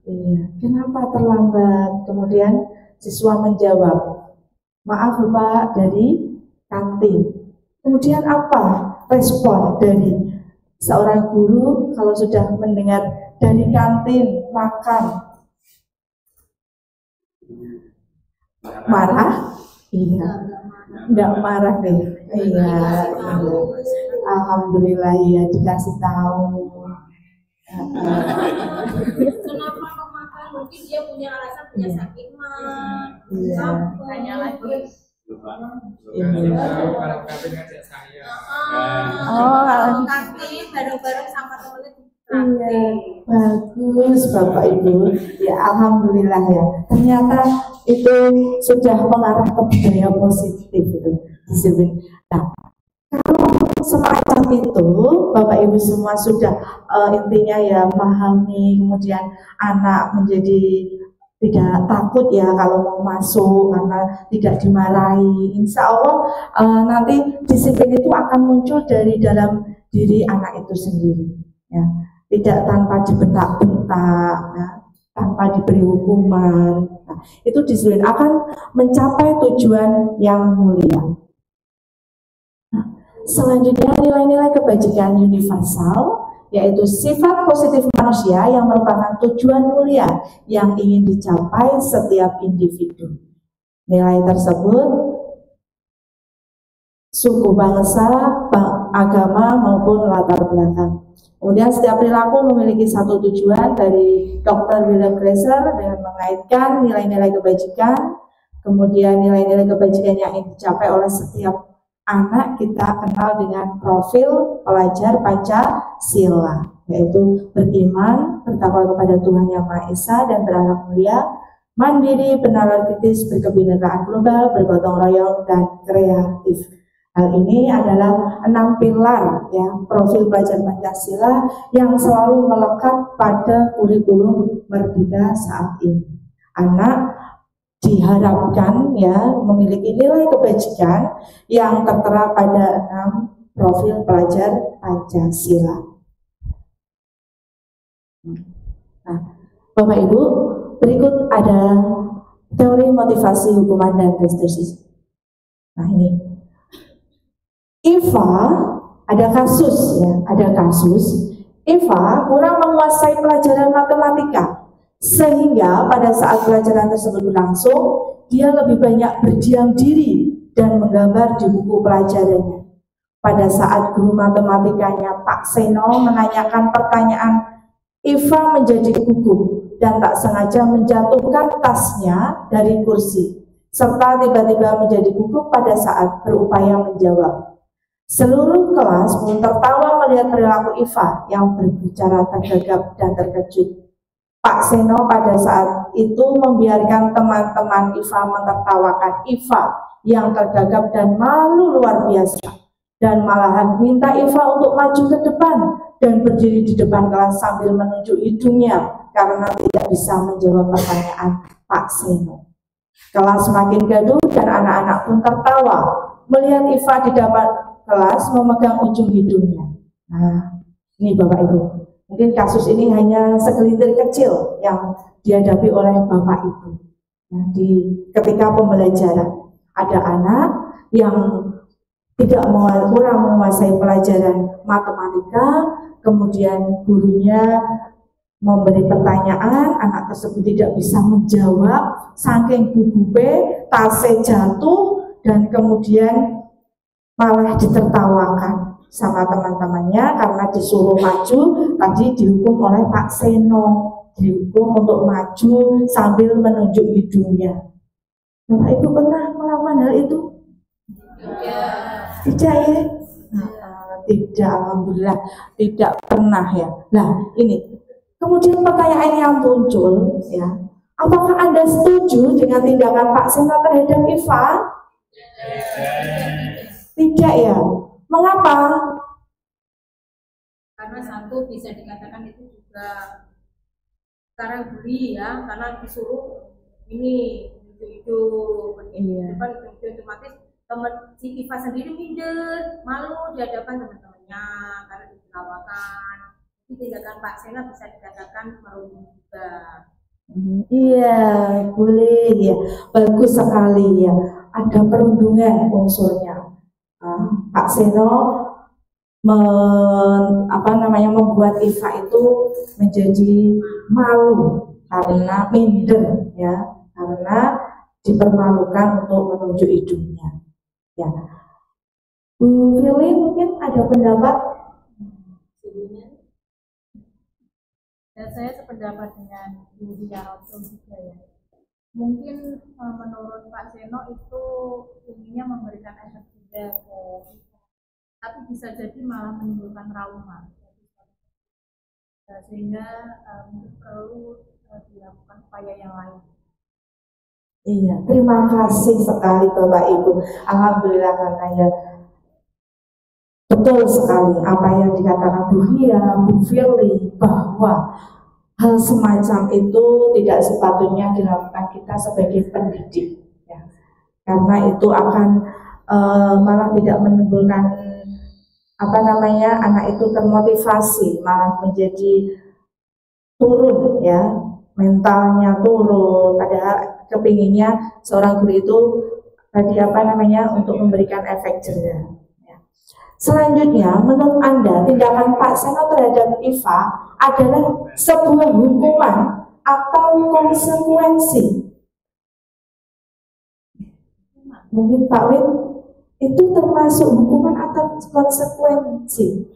Iya, kenapa terlambat? Kemudian siswa menjawab, maaf Pak, dari kantin. Kemudian apa respon dari seorang guru kalau sudah mendengar dari kantin makan? Marah? Iya, enggak marah deh. Iya, alhamdulillah ya dikasih tahu. Kenapa kok makan? Mungkin dia punya alasan, punya sakit mah. Iya. Tanya lagi. Kalau kantin ngajak saya. Kalau kantin bareng-bareng sama temennya. Iya, bagus Bapak Ibu. Ya alhamdulillah ya. Ternyata itu sudah mengarah ke budaya positif itu disiplin. Nah, kalau semacam itu Bapak Ibu semua sudah intinya ya memahami, kemudian anak menjadi tidak takut ya kalau mau masuk karena tidak dimarahi. Insya Allah nanti disiplin itu akan muncul dari dalam diri anak itu sendiri ya. Tidak tanpa dibentak-bentak ya, tanpa diberi hukuman. Nah, itu disiplin akan mencapai tujuan yang mulia. Nah, selanjutnya nilai-nilai kebajikan universal, yaitu sifat positif manusia yang merupakan tujuan mulia yang ingin dicapai setiap individu. Nilai tersebut suku bangsa, agama maupun latar belakang. Kemudian setiap perilaku memiliki satu tujuan dari Dr. William Glasser dengan mengaitkan nilai-nilai kebajikan. Kemudian nilai-nilai kebajikan yang ingin dicapai oleh setiap anak kita kenal dengan profil pelajar Pancasila, yaitu beriman, bertakwa kepada Tuhan Yang Maha Esa dan berakhlak mulia, mandiri, bernalar kritis, berkebinekaan global, bergotong royong dan kreatif. Hal ini adalah 6 pilar ya profil pelajar Pancasila yang selalu melekat pada kurikulum Merdeka saat ini. Anak diharapkan ya memiliki nilai kebajikan yang tertera pada 6 profil pelajar Pancasila. Nah, Bapak Ibu, berikut ada teori motivasi hukuman dan restitusi. Nah ini. Eva ada kasus Eva kurang menguasai pelajaran matematika sehingga pada saat pelajaran tersebut berlangsung dia lebih banyak berdiam diri dan menggambar di buku pelajarannya. Pada saat guru matematikanya Pak Seno menanyakan pertanyaan, Eva menjadi gugup dan tak sengaja menjatuhkan tasnya dari kursi serta tiba-tiba menjadi gugup pada saat berupaya menjawab. Seluruh kelas pun tertawa melihat perilaku Eva yang berbicara tergagap dan terkejut. Pak Seno pada saat itu membiarkan teman-teman Eva menertawakan Eva yang tergagap dan malu luar biasa, dan malahan minta Eva untuk maju ke depan dan berdiri di depan kelas sambil menunjuk hidungnya karena tidak bisa menjawab pertanyaan Pak Seno. Kelas semakin gaduh dan anak-anak pun tertawa melihat Eva di depan kelas memegang ujung hidungnya. Nah, ini Bapak Ibu, mungkin kasus ini hanya segelintir kecil yang dihadapi oleh Bapak Ibu. Nah, ketika pembelajaran ada anak yang kurang menguasai pelajaran matematika, kemudian gurunya memberi pertanyaan, anak tersebut tidak bisa menjawab, saking gugupe, tasnya jatuh dan kemudian malah ditertawakan sama teman-temannya karena disuruh maju. Tadi dihukum oleh Pak Seno, dihukum untuk maju sambil menunjuk hidungnya. Bapak Ibu pernah melakukan hal itu? Tidak ya? Tidak, alhamdulillah tidak pernah ya. Nah ini Kemudian pertanyaan yang muncul, ya, apakah Anda setuju dengan tindakan Pak Seno terhadap Iva? Tidak ya. Mengapa? Karena satu bisa dikatakan itu juga sekarang bully ya, karena disuruh ini itu Iya. depan itu otomatis teman si Iva sendiri minder, malu di hadapan teman-temannya karena ditertawakan. Jadi tindakan Pak Sena bisa dikatakan merugikan juga. Iya, boleh ya. Bagus sekali ya. Ada perundungan unsurnya. Pak Seno membuat Iva itu menjadi malu karena minder ya, karena dipermalukan untuk menuju hidungnya. Ya, Bu Firly mungkin ada pendapat? Dan saya sependapat dengan Bu Wiyaroto juga ya. Mungkin menurut Pak Seno itu inginnya memberikan efek juga ke kita, tapi bisa jadi malah menimbulkan trauma. Sehingga mungkin perlu dilakukan upaya yang lain. Iya, terima kasih sekali Bapak Ibu. Alhamdulillah katanya betul sekali apa yang dikatakan Bu Ria, Bu Firly, bahwa hal semacam itu tidak sepatutnya dilakukan kita sebagai pendidik, ya. Karena itu akan malah tidak menimbulkan anak itu termotivasi, malah menjadi turun ya, mentalnya turun. Padahal kepinginnya seorang guru itu tadi untuk memberikan efek jerah. Ya. Selanjutnya, menurut Anda tindakan Pak Seno terhadap Iva adalah sebuah hukuman atau konsekuensi? Mungkin Pak Win, itu termasuk hukuman atau konsekuensi?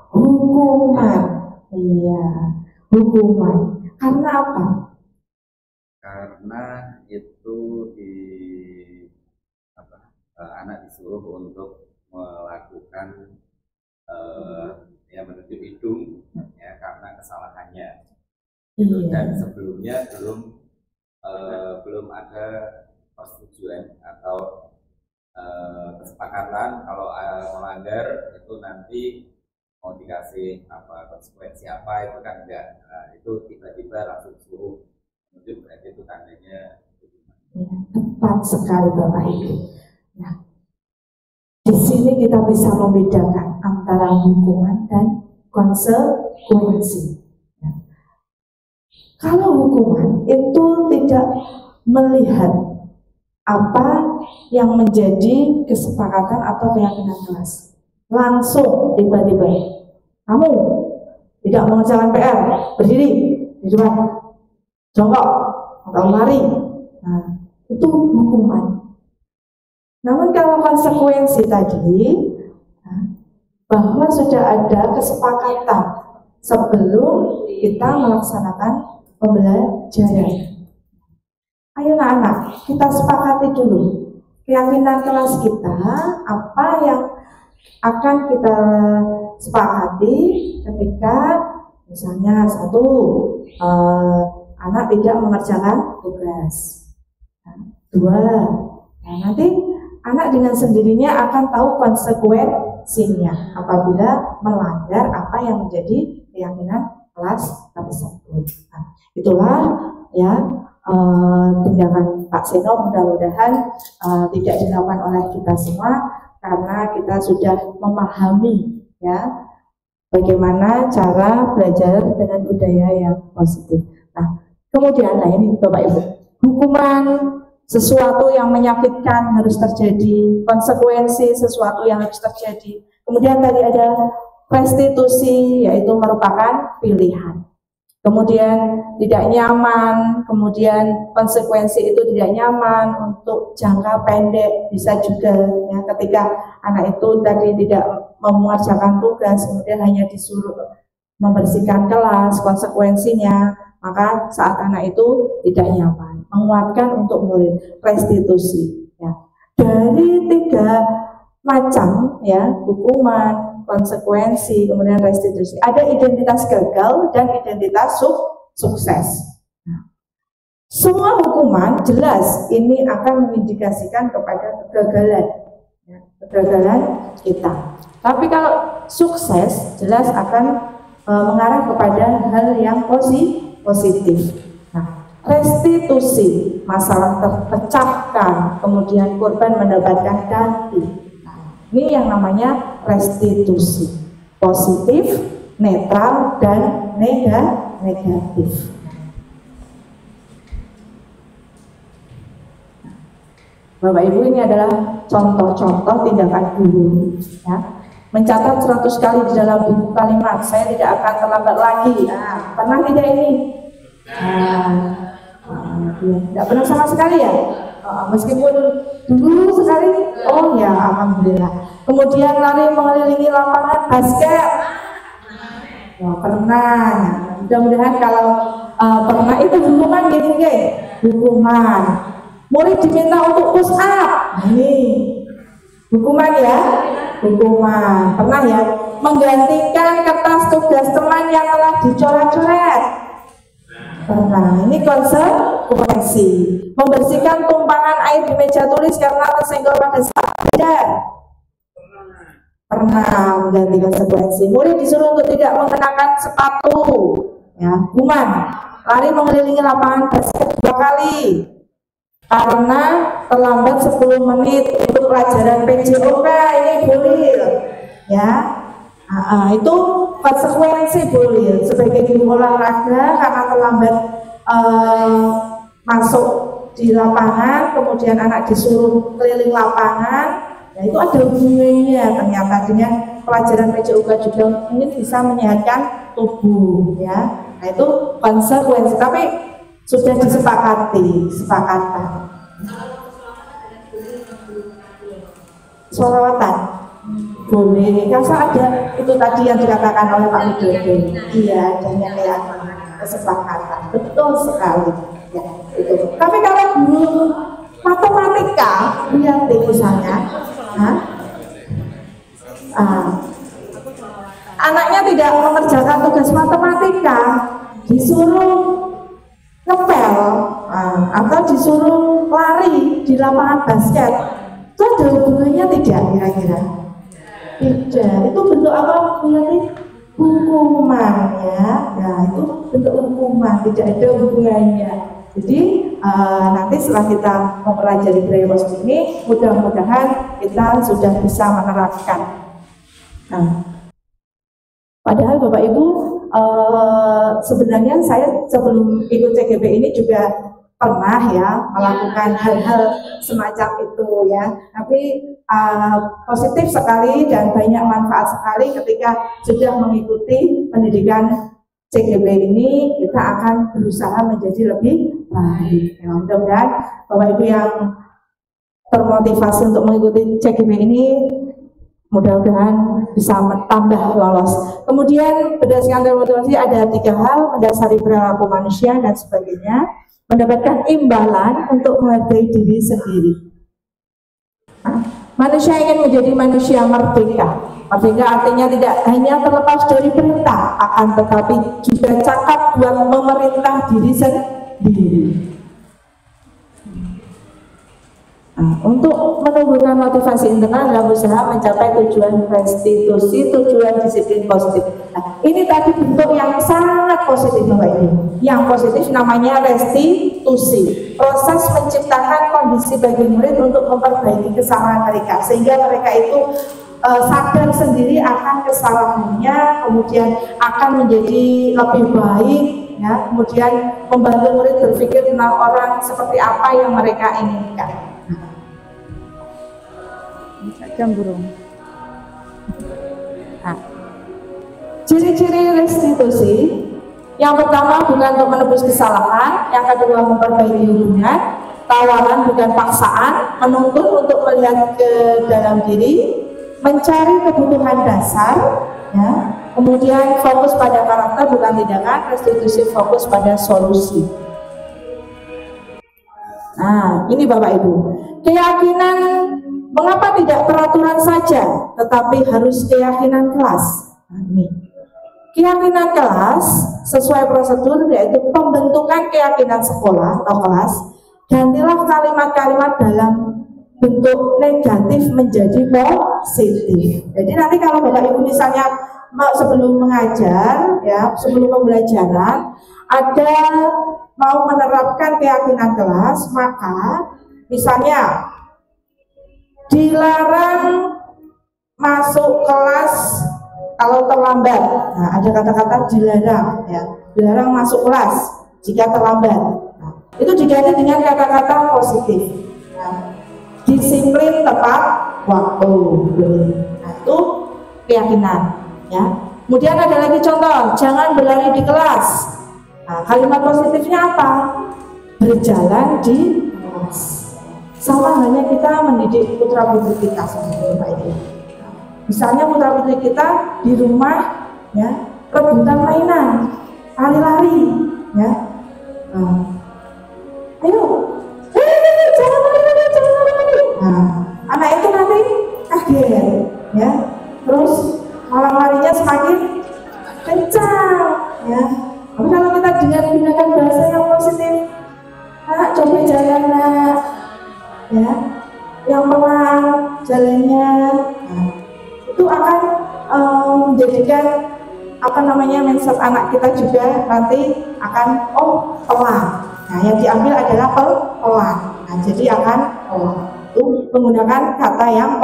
Hukuman. Iya, hukuman. Karena apa? Karena itu anak disuruh untuk melakukan menuju hidung ya, karena kesalahannya. Iya. Dan sebelumnya belum ada persetujuan atau kesepakatan kalau melanggar itu nanti mau dikasih konsekuensi apa itu kan enggak. Itu tiba-tiba langsung suruh menuju, berarti itu tandanya. Ya, tepat sekali Bapak Ibu. Nah, di sini kita bisa membedakan antara hukuman dan konsekuensi. Ya. Kalau hukuman itu tidak melihat apa yang menjadi kesepakatan atau keyakinan kelas, langsung tiba-tiba kamu tidak mengerjakan PR, berdiri di depan, jongkok atau lari. Nah, itu hukuman. Namun kalau konsekuensi tadi, bahwa sudah ada kesepakatan sebelum kita melaksanakan pembelajaran. Ayo anak-anak, kita sepakati dulu keyakinan kelas kita, apa yang akan kita sepakati ketika misalnya satu, anak tidak mengerjakan tugas. Dua, nanti anak dengan sendirinya akan tahu konsekuensinya apabila melanggar apa yang menjadi keyakinan kelas tersebut. Nah, itulah ya tindakan Pak Seno, mudah-mudahan tidak dilakukan oleh kita semua karena kita sudah memahami ya bagaimana cara belajar dengan budaya yang positif. Nah, kemudian ini Bapak Ibu, hukuman sesuatu yang menyakitkan harus terjadi, konsekuensi sesuatu yang harus terjadi. Kemudian tadi ada restitusi, yaitu merupakan pilihan. Kemudian tidak nyaman, kemudian konsekuensi itu tidak nyaman untuk jangka pendek, bisa juga ya, ketika anak itu tadi tidak mengerjakan tugas, kemudian hanya disuruh membersihkan kelas, konsekuensinya maka saat anak itu tidak nyaman, menguatkan untuk murid, restitusi ya. Dari tiga macam ya, hukuman, konsekuensi, kemudian restitusi. Ada identitas gagal dan identitas sukses. Semua hukuman jelas ini akan mengindikasikan kepada kegagalan, kegagalan kita. Tapi kalau sukses jelas akan mengarah kepada hal yang positif. Nah, restitusi, masalah terpecahkan, kemudian korban mendapatkan ganti. Nah, ini yang namanya restitusi, positif, netral, dan negatif. Bapak Ibu, ini adalah contoh-contoh tindakan guru, ya. Mencatat 100 kali di dalam buku kalimat, saya tidak akan terlambat lagi. Nah, pernah tidak ini? Tidak pernah sama sekali ya? Meskipun dulu sekali, oh ya alhamdulillah. Kemudian lari mengelilingi lapangan basket, pernah. Mudah-mudahan kalau pernah itu hukuman gitu ya, hukuman. Murid diminta untuk push up, ini hukuman ya, hukuman. Pernah ya, menggantikan kertas tugas teman yang telah dicoret-coret. Pernah, ini konsekuensi. Membersihkan tumpangan air di meja tulis karena tersenggol pada saat belajar. Pernah mengganti konsekuensi. Murid disuruh untuk tidak mengenakan sepatu, ya, hukuman. Lari mengelilingi lapangan basket 2 kali. Karena terlambat 10 menit untuk pelajaran PJOK, ini boleh ya. Itu konsekuensi boleh sebagai guru olahraga karena terlambat masuk di lapangan, kemudian anak disuruh keliling lapangan, ya itu ada hubungannya ternyata dengan pelajaran PJOK juga ini bisa menyehatkan tubuh ya. Nah itu konsekuensi, tapi sudah disepakati, sepakatan. Sholawatan boleh, kalau ada itu tadi yang dikatakan oleh Pak Widodo, iya adanya kayak kesepakatan, betul sekali. Ya, itu. Tapi kalau guru matematika, lihat misalnya, anaknya tidak mengerjakan tugas matematika, disuruh ngepel atau disuruh lari di lapangan basket, itu ada hubungannya tidak kira-kira? Tidak, itu bentuk apa? Hukumannya, nah itu bentuk hukuman, tidak ada hubungannya. Jadi nanti setelah kita mempelajari Braille ini, mudah-mudahan kita sudah bisa menerapkan. Nah, padahal Bapak Ibu, sebenarnya saya sebelum ikut CGP ini juga pernah ya melakukan hal-hal semacam itu ya, tapi positif sekali dan banyak manfaat sekali ketika sudah mengikuti pendidikan CGP ini. Kita akan berusaha menjadi lebih baik ya. Mudah-mudahan Bapak Ibu yang termotivasi untuk mengikuti CGP ini mudah-mudahan bisa tambah lolos. Kemudian berdasarkan termotivasi ada 3 hal: mendasari perilaku manusia dan sebagainya, mendapatkan imbalan untuk menghargai diri sendiri. Manusia ingin menjadi manusia merdeka. Merdeka artinya tidak hanya terlepas dari perintah, akan tetapi juga cakap buat memerintah diri sendiri. Untuk menumbuhkan motivasi internal dalam usaha mencapai tujuan restitusi, tujuan disiplin positif. Nah, ini tadi bentuk yang sangat positif Bapak Ibu. Yang positif namanya restitusi. Proses menciptakan kondisi bagi murid untuk memperbaiki kesalahan mereka, sehingga mereka itu sadar sendiri akan kesalahannya, kemudian akan menjadi lebih baik, ya. Kemudian membantu murid berpikir tentang orang seperti apa yang mereka inginkan. Jam burung. Ciri-ciri restitusi, yang pertama bukan untuk menebus kesalahan, yang kedua memperbaiki hubungan, tawaran bukan paksaan, menuntut untuk melihat ke dalam diri, mencari kebutuhan dasar, ya. Kemudian fokus pada karakter bukan tindakan, restitusi fokus pada solusi. Nah, ini Bapak Ibu, keyakinan Mengapa tidak peraturan saja, tetapi harus keyakinan kelas? Nah, ini. Keyakinan kelas sesuai prosedur yaitu pembentukan keyakinan sekolah atau kelas. Gantilah kalimat-kalimat dalam bentuk negatif menjadi positif. Jadi nanti kalau Bapak Ibu misalnya sebelum mengajar, ya sebelum pembelajaran, ada mau menerapkan keyakinan kelas, maka misalnya dilarang masuk kelas kalau terlambat. Nah, ada kata-kata dilarang, ya, dilarang masuk kelas jika terlambat. Nah, itu diganti dengan kata-kata positif. Nah, disiplin tepat waktu. Nah, itu keyakinan, ya. Kemudian ada lagi contoh, jangan berlari di kelas. Nah, kalimat positifnya apa? Berjalan di kelas. Sama hanya kita mendidik putra putri kita seperti Pak itu. Misalnya putra putri kita di rumah, ya, rebutan mainan, lari-lari, ya. Ayo, jangan lari, jangan lari. Nah, anak itu nanti kaget, ya. Terus malah larinya semakin kencang, ya. Tapi kalau kita dengan menggunakan bahasa yang positif, anak coba jalan, nak, ya, yang pelan jalannya. Nah, itu akan menjadikan mindset anak kita juga nanti akan pelan. Nah, yang diambil adalah pelan. Nah, jadi akan pelan. Itu menggunakan kata yang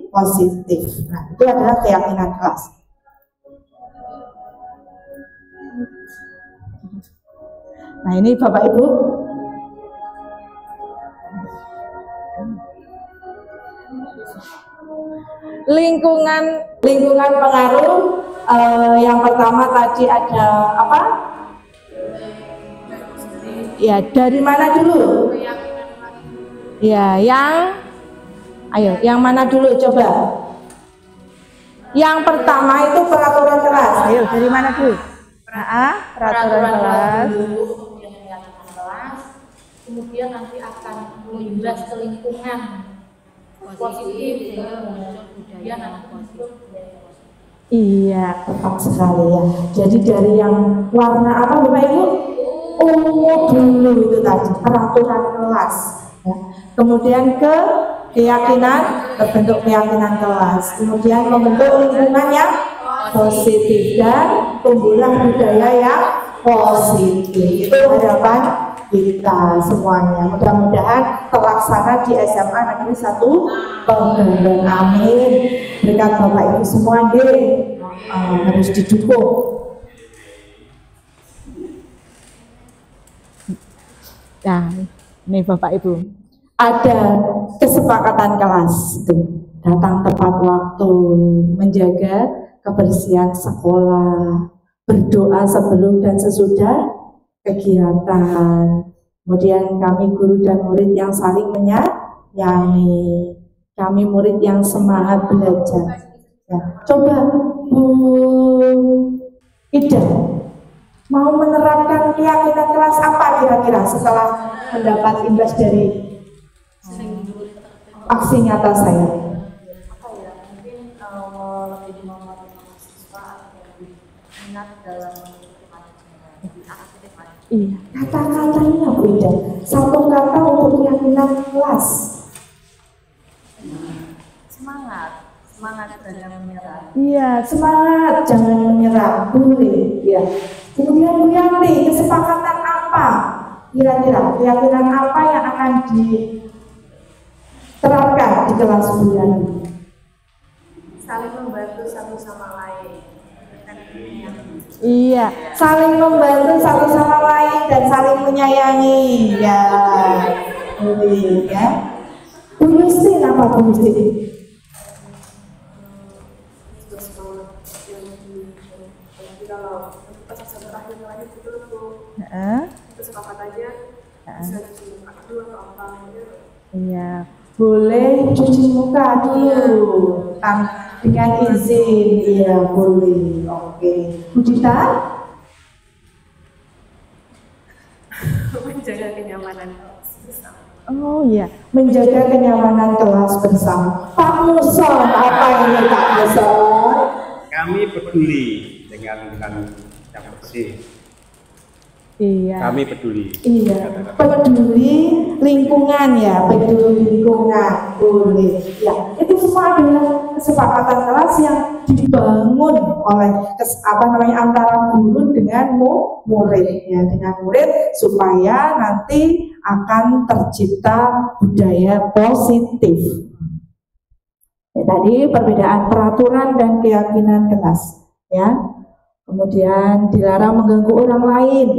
positif. Nah, itu adalah keyakinan kelas. Nah, ini Bapak Ibu. Lingkungan pengaruh, yang pertama tadi ada apa? Ya, dari mana dulu? Ya, yang mana dulu coba? Yang pertama itu peraturan kelas. Ayo, dari mana dulu? Peraturan kelas. Kemudian nanti akan mengimbas ke lingkungan positif, budaya anak positif. Iya, tepat sekali ya. Jadi dari yang warna apa Bapak Ibu? Ungu dulu itu tadi, peraturan kelas. Ya. Kemudian ke keyakinan, terbentuk keyakinan kelas. Kemudian membentuk lingkungan yang positif dan tumbuhlah budaya yang positif. Itu harapan kita semuanya. Mudah-mudahan terlaksana di SMA Negeri 1 Penggalan. Amin. Berkat Bapak Ibu semua harus didukung. Nah, ini Bapak Ibu, ada kesepakatan kelas itu datang tepat waktu, menjaga kebersihan sekolah, berdoa sebelum dan sesudah kegiatan. Kemudian kami guru dan murid yang saling menyayangi, kami murid yang semangat belajar. Ya, coba Bu Ida mau menerapkan keyakinan kelas apa kira-kira setelah mendapat imbas dari aksi nyata saya? Mungkin lebih memotivasi mahasiswa lebih minat dalam Iya, kata-katanya Bu Ida. Satu kata untuk keyakinan kelas. Semangat jangan menyerah. Iya, semangat jangan menyerah. Boleh, ya. Kemudian Bu Yanti, kesepakatan apa? Kira-kira keyakinan apa yang akan diterapkan di kelas Bu Yanti? Saling membantu satu sama lain. Iya, saling membantu satu sama lain dan saling menyayangi. Ya, boleh ya. Bu Yustin apa Bu Yustin? Sepakat aja. Iya, boleh cuci muka dulu dengan izin. Iya, boleh. Oke. Bu Dita? Menjaga kenyamanan. Oh iya, menjaga kenyamanan kelas bersama. Pak Muson, apa ini Pak Muson? Kami peduli dengan C. Iya. Kami peduli. Iya, peduli lingkungan ya, peduli lingkungan, boleh. Ya, itu semua adalah kesepakatan kelas yang dibangun oleh antara guru dengan muridnya, dengan murid supaya nanti akan tercipta budaya positif. Ya, tadi perbedaan peraturan dan keyakinan kelas, ya. Kemudian dilarang mengganggu orang lain.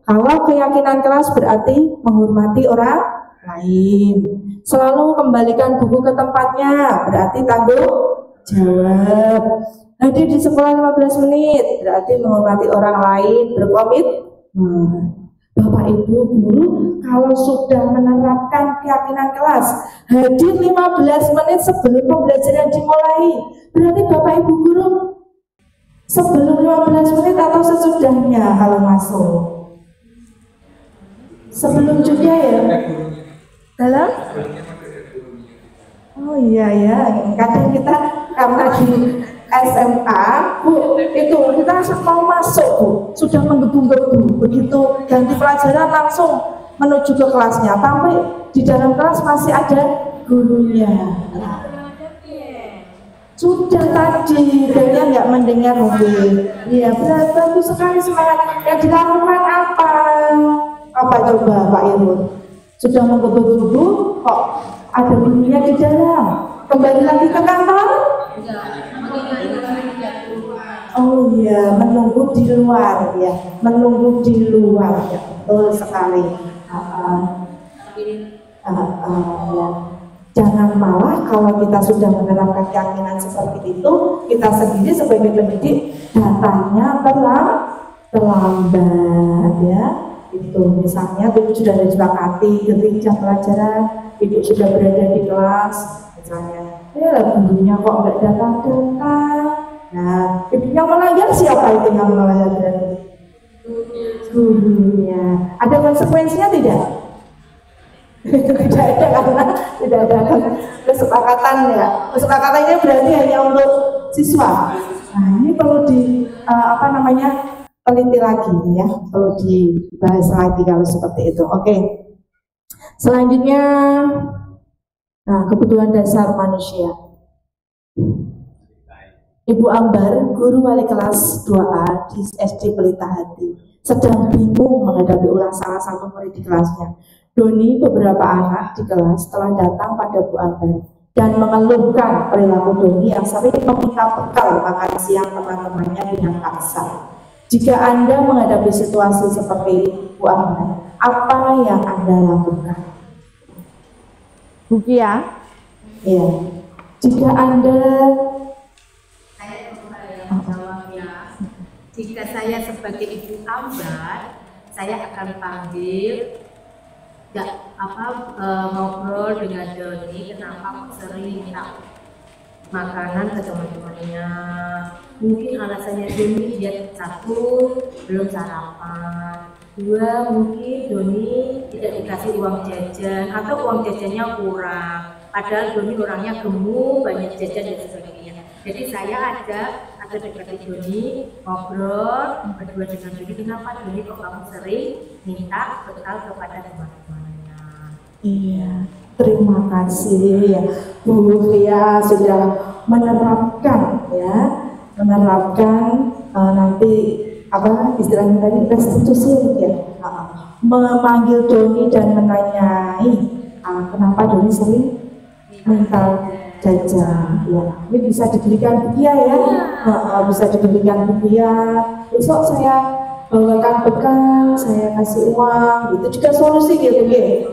Kalau keyakinan kelas berarti menghormati orang lain. Selalu kembalikan buku ke tempatnya, berarti tanggung jawab. Hadir di sekolah 15 menit, berarti menghormati orang lain, berkomitmen. Bapak Ibu guru, kalau sudah menerapkan keyakinan kelas, hadir 15 menit sebelum pembelajaran dimulai, berarti Bapak Ibu guru sebelum 15 menit atau sesudahnya kalau masuk? Sebelum juga ya? Dalam? Oh iya ya, kadang kita karena di SMA, Bu, itu kita mau masuk, Bu, sudah menggebu-gebu, begitu ganti pelajaran langsung menuju ke kelasnya, tapi di dalam kelas masih ada gurunya. Sudah tadi, dia nggak mendengar mungkin. Iya, bagus sekali semangat. Yang dilakukan apa? Apa coba Pak Irun? Sudah menggebu-gebu, kok ada gurunya di dalam? Kembali lagi ke kantor? Oh iya, menunggu di luar ya, menunggu di luar ya, betul sekali. Ya. Jangan malah kalau kita sudah menerapkan keyakinan seperti itu, kita sendiri sebagai pendidik datangnya terlambat ya. Itu misalnya ibu sudah disepakati ketika jam pelajaran, ibu sudah berada di kelas, misalnya, gurunya kok nggak datang-datang. Nah, yang melanggar siapa itu yang melanggar? Gurunya. Ada konsekuensinya tidak? Tidak ada, karena tidak ada kesepakatan ya. Kesepakatannya berarti hanya untuk siswa. Nah, ini perlu teliti lagi ya, perlu dibahas lagi kalau seperti itu. Oke. Selanjutnya, kebutuhan dasar manusia. Ibu Ambar, guru wali kelas 2A di SD Pelita Hati, sedang bingung menghadapi ulah salah satu murid di kelasnya. Doni, beberapa anak di kelas telah datang pada Bu Ambar dan mengeluhkan perilaku Doni yang sering meminta bekal makan siang teman-temannya dengan paksa. Jika Anda menghadapi situasi seperti ini, Bu Ambar, apa yang Anda lakukan? Bu Kia? Iya. Jika Anda jika saya sebagai Ibu Ambar, saya akan panggil ngobrol dengan Doni, kenapa sering minta makanan ke teman-temannya. Mungkin alasannya Doni dia satu belum sarapan, dua mungkin Doni tidak dikasih uang jajan atau uang jajannya kurang, padahal Doni orangnya gemuk, banyak jajan dan sebagainya. Jadi saya ada dekati Doni, ngobrol berdua dengan Doni, kenapa Doni kok kamu sering minta bekal kepada teman-temannya. Iya, terima kasih ya Bu Lia sudah menerapkan nanti istilahnya tadi restitusi ya, memanggil Doni dan menanyai kenapa Doni sering minta jajan ya. Ini bisa diberikan bukia ya, bisa diberikan bukia. Besok saya bawakan bekal, saya kasih uang, itu juga solusi gitu ya.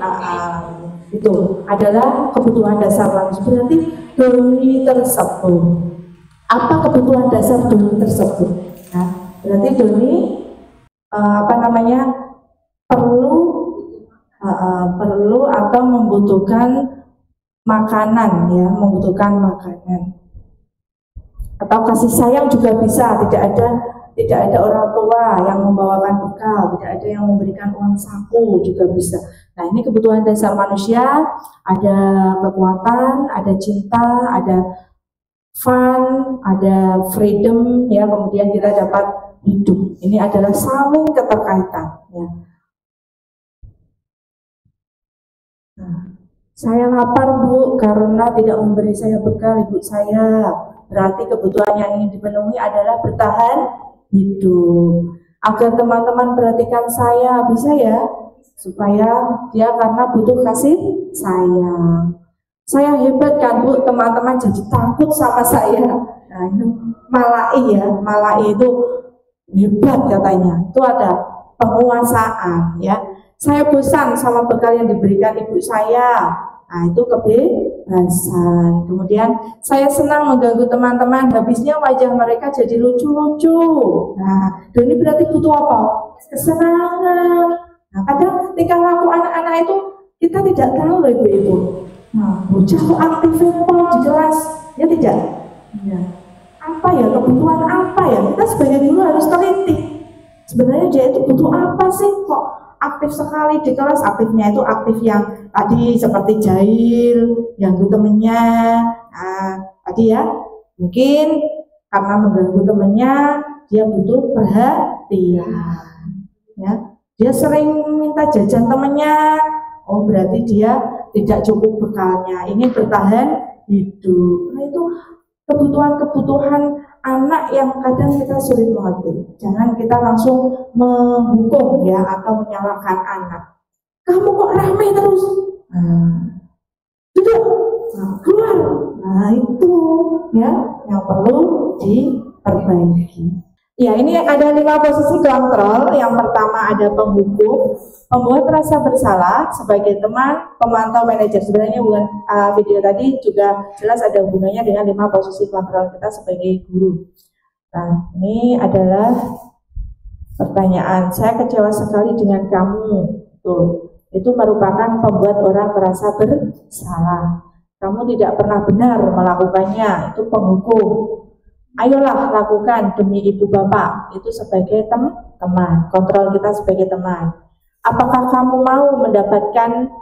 Itu adalah kebutuhan dasar manusia. Berarti Doni tersebut. Apa kebutuhan dasar Doni tersebut? Nah, berarti Doni perlu atau membutuhkan makanan ya, membutuhkan makanan. Atau kasih sayang juga bisa, tidak ada tidak ada orang tua yang membawakan bekal, tidak ada yang memberikan uang saku juga bisa. Nah, ini kebutuhan dasar manusia, ada kekuatan, ada cinta, ada fun, ada freedom, ya, kemudian kita dapat hidup. Ini adalah saling keterkaitan, ya. Nah, saya lapar, Bu, karena tidak memberi saya bekal ibu saya. Berarti kebutuhan yang ingin dipenuhi adalah bertahan hidup. Agar teman-teman perhatikan saya, bisa ya? Supaya dia karena butuh kasih sayang. Saya hebat kan, Bu, teman-teman jadi takut sama saya. Nah, itu malai ya, malai itu hebat katanya. Itu ada penguasaan, ya. Saya bosan sama bekal yang diberikan ibu saya. Nah, itu kebebasan. Kemudian saya senang mengganggu teman-teman, habisnya wajah mereka jadi lucu-lucu. Nah, ini berarti butuh apa? Kesenangan. Nah, kadang tingkah laku anak-anak itu kita tidak tahu ibu-ibu. Nah, bocah kok aktifnya di kelas, ya tidak? Ya. Apa ya, kebutuhan apa ya? Kita sebagai guru harus teliti. Sebenarnya dia itu butuh apa sih kok aktif sekali di kelas? Aktifnya itu aktif yang tadi seperti jahil, yang itu temennya. Nah, tadi ya, mungkin karena mengganggu temennya, dia butuh perhatian. Ya, dia sering minta jajan temennya. Oh, berarti dia tidak cukup bekalnya. Ini bertahan hidup. Nah, itu kebutuhan-kebutuhan anak yang kadang kita sulit mengerti. Jangan kita langsung menghukum ya atau menyalahkan anak. Kamu kok ramai terus? Duduk, keluar. Nah, itu ya yang perlu diperbaiki. Ya, ini ada 5 posisi kontrol. Yang pertama ada penghukum, membuat rasa bersalah sebagai teman, pemantau, manajer. Sebenarnya bukan video tadi juga jelas ada hubungannya dengan 5 posisi kontrol kita sebagai guru. Nah, ini adalah pertanyaan. Saya kecewa sekali dengan kamu. Tuh, itu merupakan pembuat orang merasa bersalah. Kamu tidak pernah benar melakukannya. Itu penghukum. Ayolah lakukan demi ibu bapak. Itu sebagai teman. Kontrol kita sebagai teman. Apakah kamu mau mendapatkan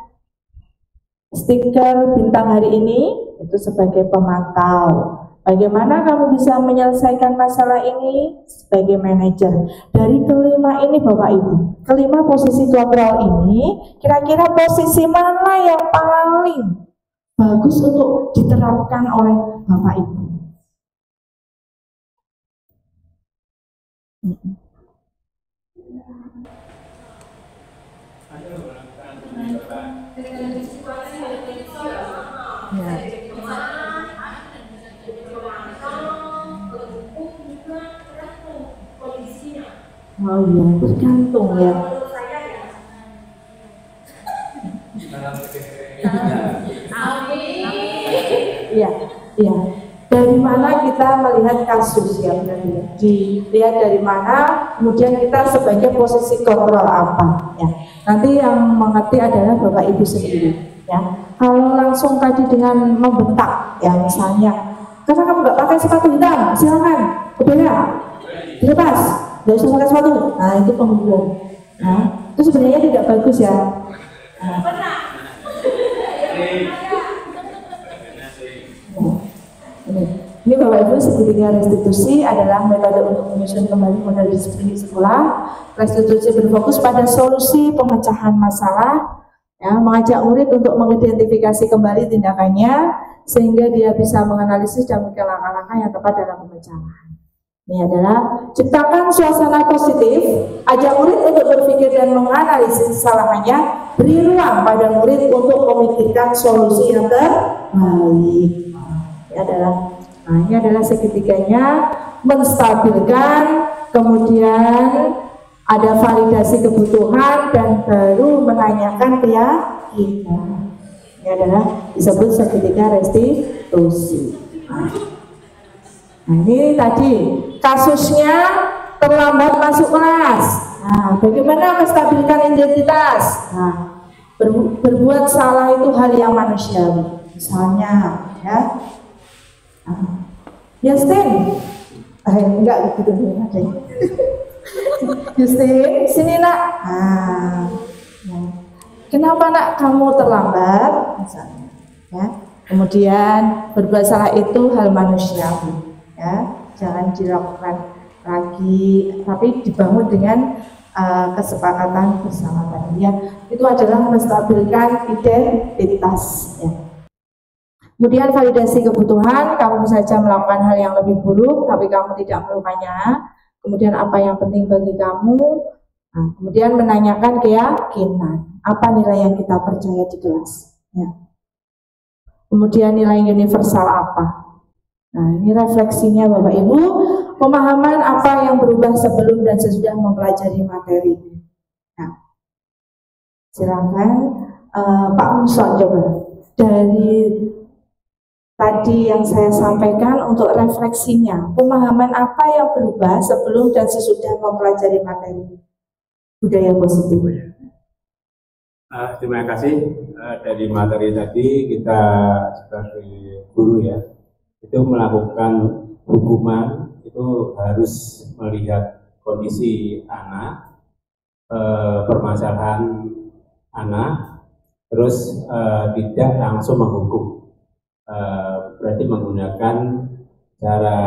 stiker bintang hari ini? Itu sebagai pemantau. Bagaimana kamu bisa menyelesaikan masalah ini? Sebagai manajer. Dari kelima ini Bapak Ibu, kelima posisi kontrol ini, kira-kira posisi mana yang paling bagus untuk diterapkan oleh Bapak Ibu? Ya. Oh iya, tergantung ya. Iya, iya. Dari mana kita melihat kasus ya, berarti dilihat dari mana, kemudian kita sebagai posisi kontrol apa ya. Nanti yang mengerti adalah Bapak Ibu sendiri ya. Kalau langsung tadi dengan membentak ya, misalnya karena kamu nggak pakai sepatu hitam, silakan udah ya dilepas, nggak usah pakai sepatu. Nah, itu penghukum. Nah, itu sebenarnya tidak bagus ya. Nah. Ini Bapak Ibu, segitiga restitusi adalah metode untuk menyusun kembali model disiplin sekolah. Restitusi berfokus pada solusi pemecahan masalah, ya, mengajak murid untuk mengidentifikasi kembali tindakannya sehingga dia bisa menganalisis dan memiliki langkah-langkah yang tepat dalam pemecahan. Ini adalah ciptakan suasana positif, ajak murid untuk berpikir dan menganalisis kesalahannya, beri ruang pada murid untuk memikirkan solusi yang terbaik. Ini adalah segitiganya, menstabilkan, kemudian ada validasi kebutuhan dan baru menanyakan keyakinan. Ini adalah disebut segitiga restitusi. Nah, ini tadi kasusnya terlambat masuk kelas. Nah, bagaimana menstabilkan identitas? Nah, berbuat salah itu hal yang manusiawi. Misalnya, ya. Yastin, enggak gitu. Justin, sini nak. Nah, ya. Kenapa nak kamu terlambat? Misalnya, ya. Kemudian berbuat salah itu hal manusiawi, ya. Jangan dilakukan lagi, tapi dibangun dengan kesepakatan bersama tadi. Ya, itu adalah menstabilkan identitas. Ya. Kemudian validasi kebutuhan, kamu saja melakukan hal yang lebih buruk, tapi kamu tidak melakukannya. Kemudian apa yang penting bagi kamu? Nah, kemudian menanyakan keyakinan, apa nilai yang kita percaya di kelas. Ya. Kemudian nilai universal apa? Nah, ini refleksinya Bapak Ibu, pemahaman apa yang berubah sebelum dan sesudah mempelajari materi. Nah, silakan Pak Musa coba dari tadi yang saya sampaikan untuk refleksinya, pemahaman apa yang berubah sebelum dan sesudah mempelajari materi budaya positif. Terima kasih. Dari materi tadi kita sebagai guru ya, itu melakukan hukuman itu harus melihat kondisi anak, permasalahan anak, terus tidak langsung menghukum. Berarti menggunakan cara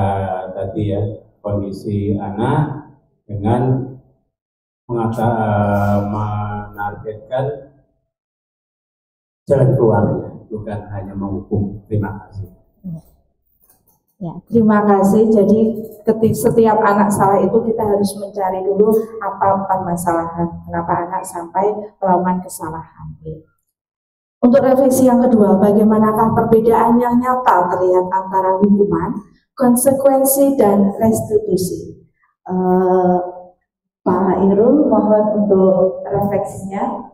tadi ya, kondisi anak dengan menargetkan jalan keluarnya, bukan hanya menghukum. Terima kasih. Ya, terima kasih. Jadi setiap anak salah itu kita harus mencari dulu apa permasalahan, kenapa anak sampai melakukan kesalahan. Untuk refleksi yang kedua, bagaimanakah perbedaan yang nyata terlihat antara hukuman, konsekuensi, dan restitusi? Pak Irul, mohon untuk refleksinya.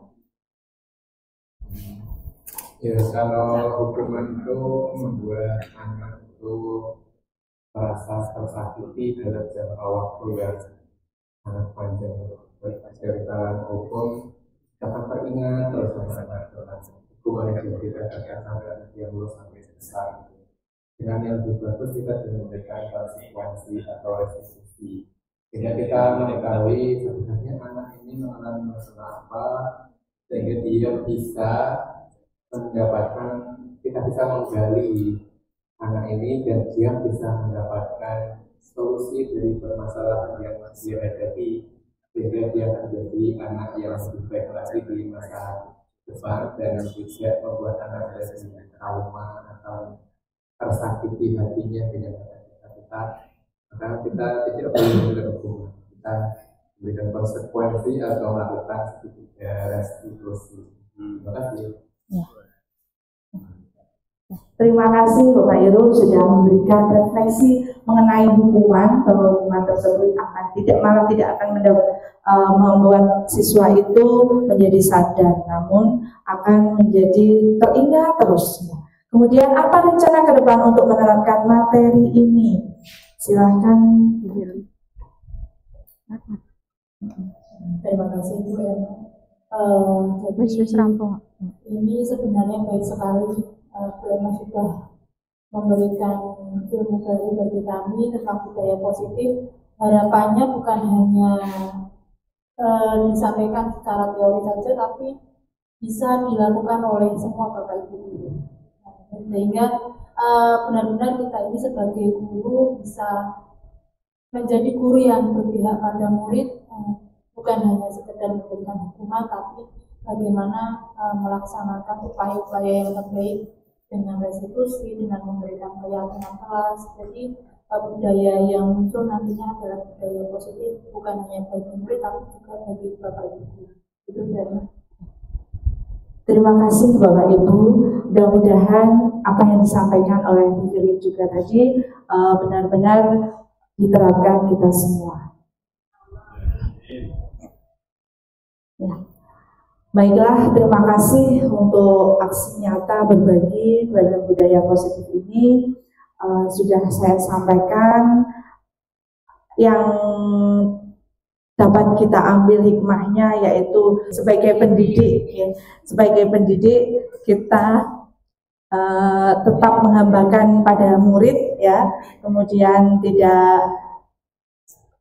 Ya, kalau hukuman itu membuat anak itu merasa tersakiti dalam jangka waktu yang sangat panjang. Cerita hukum dapat teringat terus sama anak. Hukuman yang diberikan sampai yang lulus sampai besar. Dengan yang lebih bagus kita memberikan konsekuensi atau restitusi. Sehingga kita mengetahui sebenarnya anak ini mengalami masalah apa, sehingga dia bisa mendapatkan, kita bisa menggali anak ini dan dia bisa mendapatkan solusi dari permasalahan yang dia hadapi, sehingga dia akan menjadi anak yang lebih baik lagi di masa depan dan tidak membuat anak dari trauma atau tersakiti hatinya dengan kata-kata. Maka kita tidak boleh memberikan hukuman, kita memberikan konsekuensi atau melakukan restitusi. Terima kasih. Ya. Terima kasih Bapak Irul sudah memberikan refleksi mengenai hukuman, bahwa hukuman tersebut malah tidak akan membuat siswa itu menjadi sadar, namun akan menjadi teringat terus. Kemudian apa rencana ke depan untuk menerapkan materi ini? Silahkan. Terima kasih Bu Emma. Jadi ini sebenarnya baik sekali. Bu Emma sudah memberikan ilmu baru bagi kami tentang budaya positif. Harapannya bukan hanya disampaikan secara teori saja, tapi bisa dilakukan oleh semua Bapak Ibu guru. Sehingga benar-benar kita ini sebagai guru bisa menjadi guru yang berpihak pada murid, bukan hanya sekedar memberikan hukuman, tapi bagaimana melaksanakan upaya-upaya yang terbaik dengan restitusi, dengan memberikan keyakinan kelas. Jadi budaya yang muncul nantinya adalah budaya positif, bukan hanya bagi murid tapi juga bagi Bapak Ibu. Itu dari. Terima kasih Bapak Ibu. Mudah-mudahan apa yang disampaikan oleh Bu Fili juga tadi benar-benar diterapkan kita semua. Ya. Baiklah, terima kasih untuk aksi nyata berbagi dalam budaya positif ini. Sudah saya sampaikan yang dapat kita ambil hikmahnya, yaitu sebagai pendidik, ya, sebagai pendidik kita tetap menghambakan pada murid, ya, kemudian tidak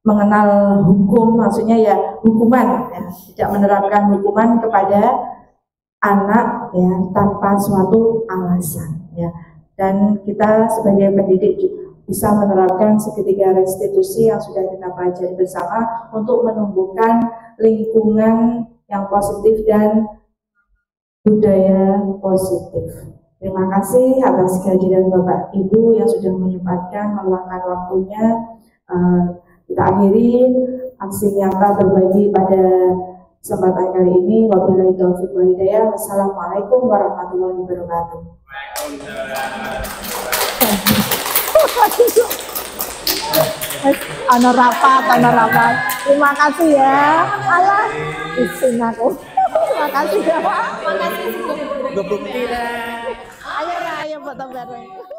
mengenal hukum, maksudnya ya hukuman, ya, tidak menerapkan hukuman kepada anak ya tanpa suatu alasan ya. Dan kita sebagai pendidik bisa menerapkan segitiga restitusi yang sudah kita pelajari bersama untuk menumbuhkan lingkungan yang positif dan budaya positif. Terima kasih atas kehadiran Bapak Ibu yang sudah menyempatkan meluangkan waktunya. Kita akhiri aksi nyata berbagi pada kesempatan kali ini. Wabillahi taufiq wal hidayah. Wassalamualaikum warahmatullahi wabarakatuh. Ana rapat. Terima kasih ya. Alah, isin aku. Terima kasih ya. Terima kasih. Ayo foto bareng.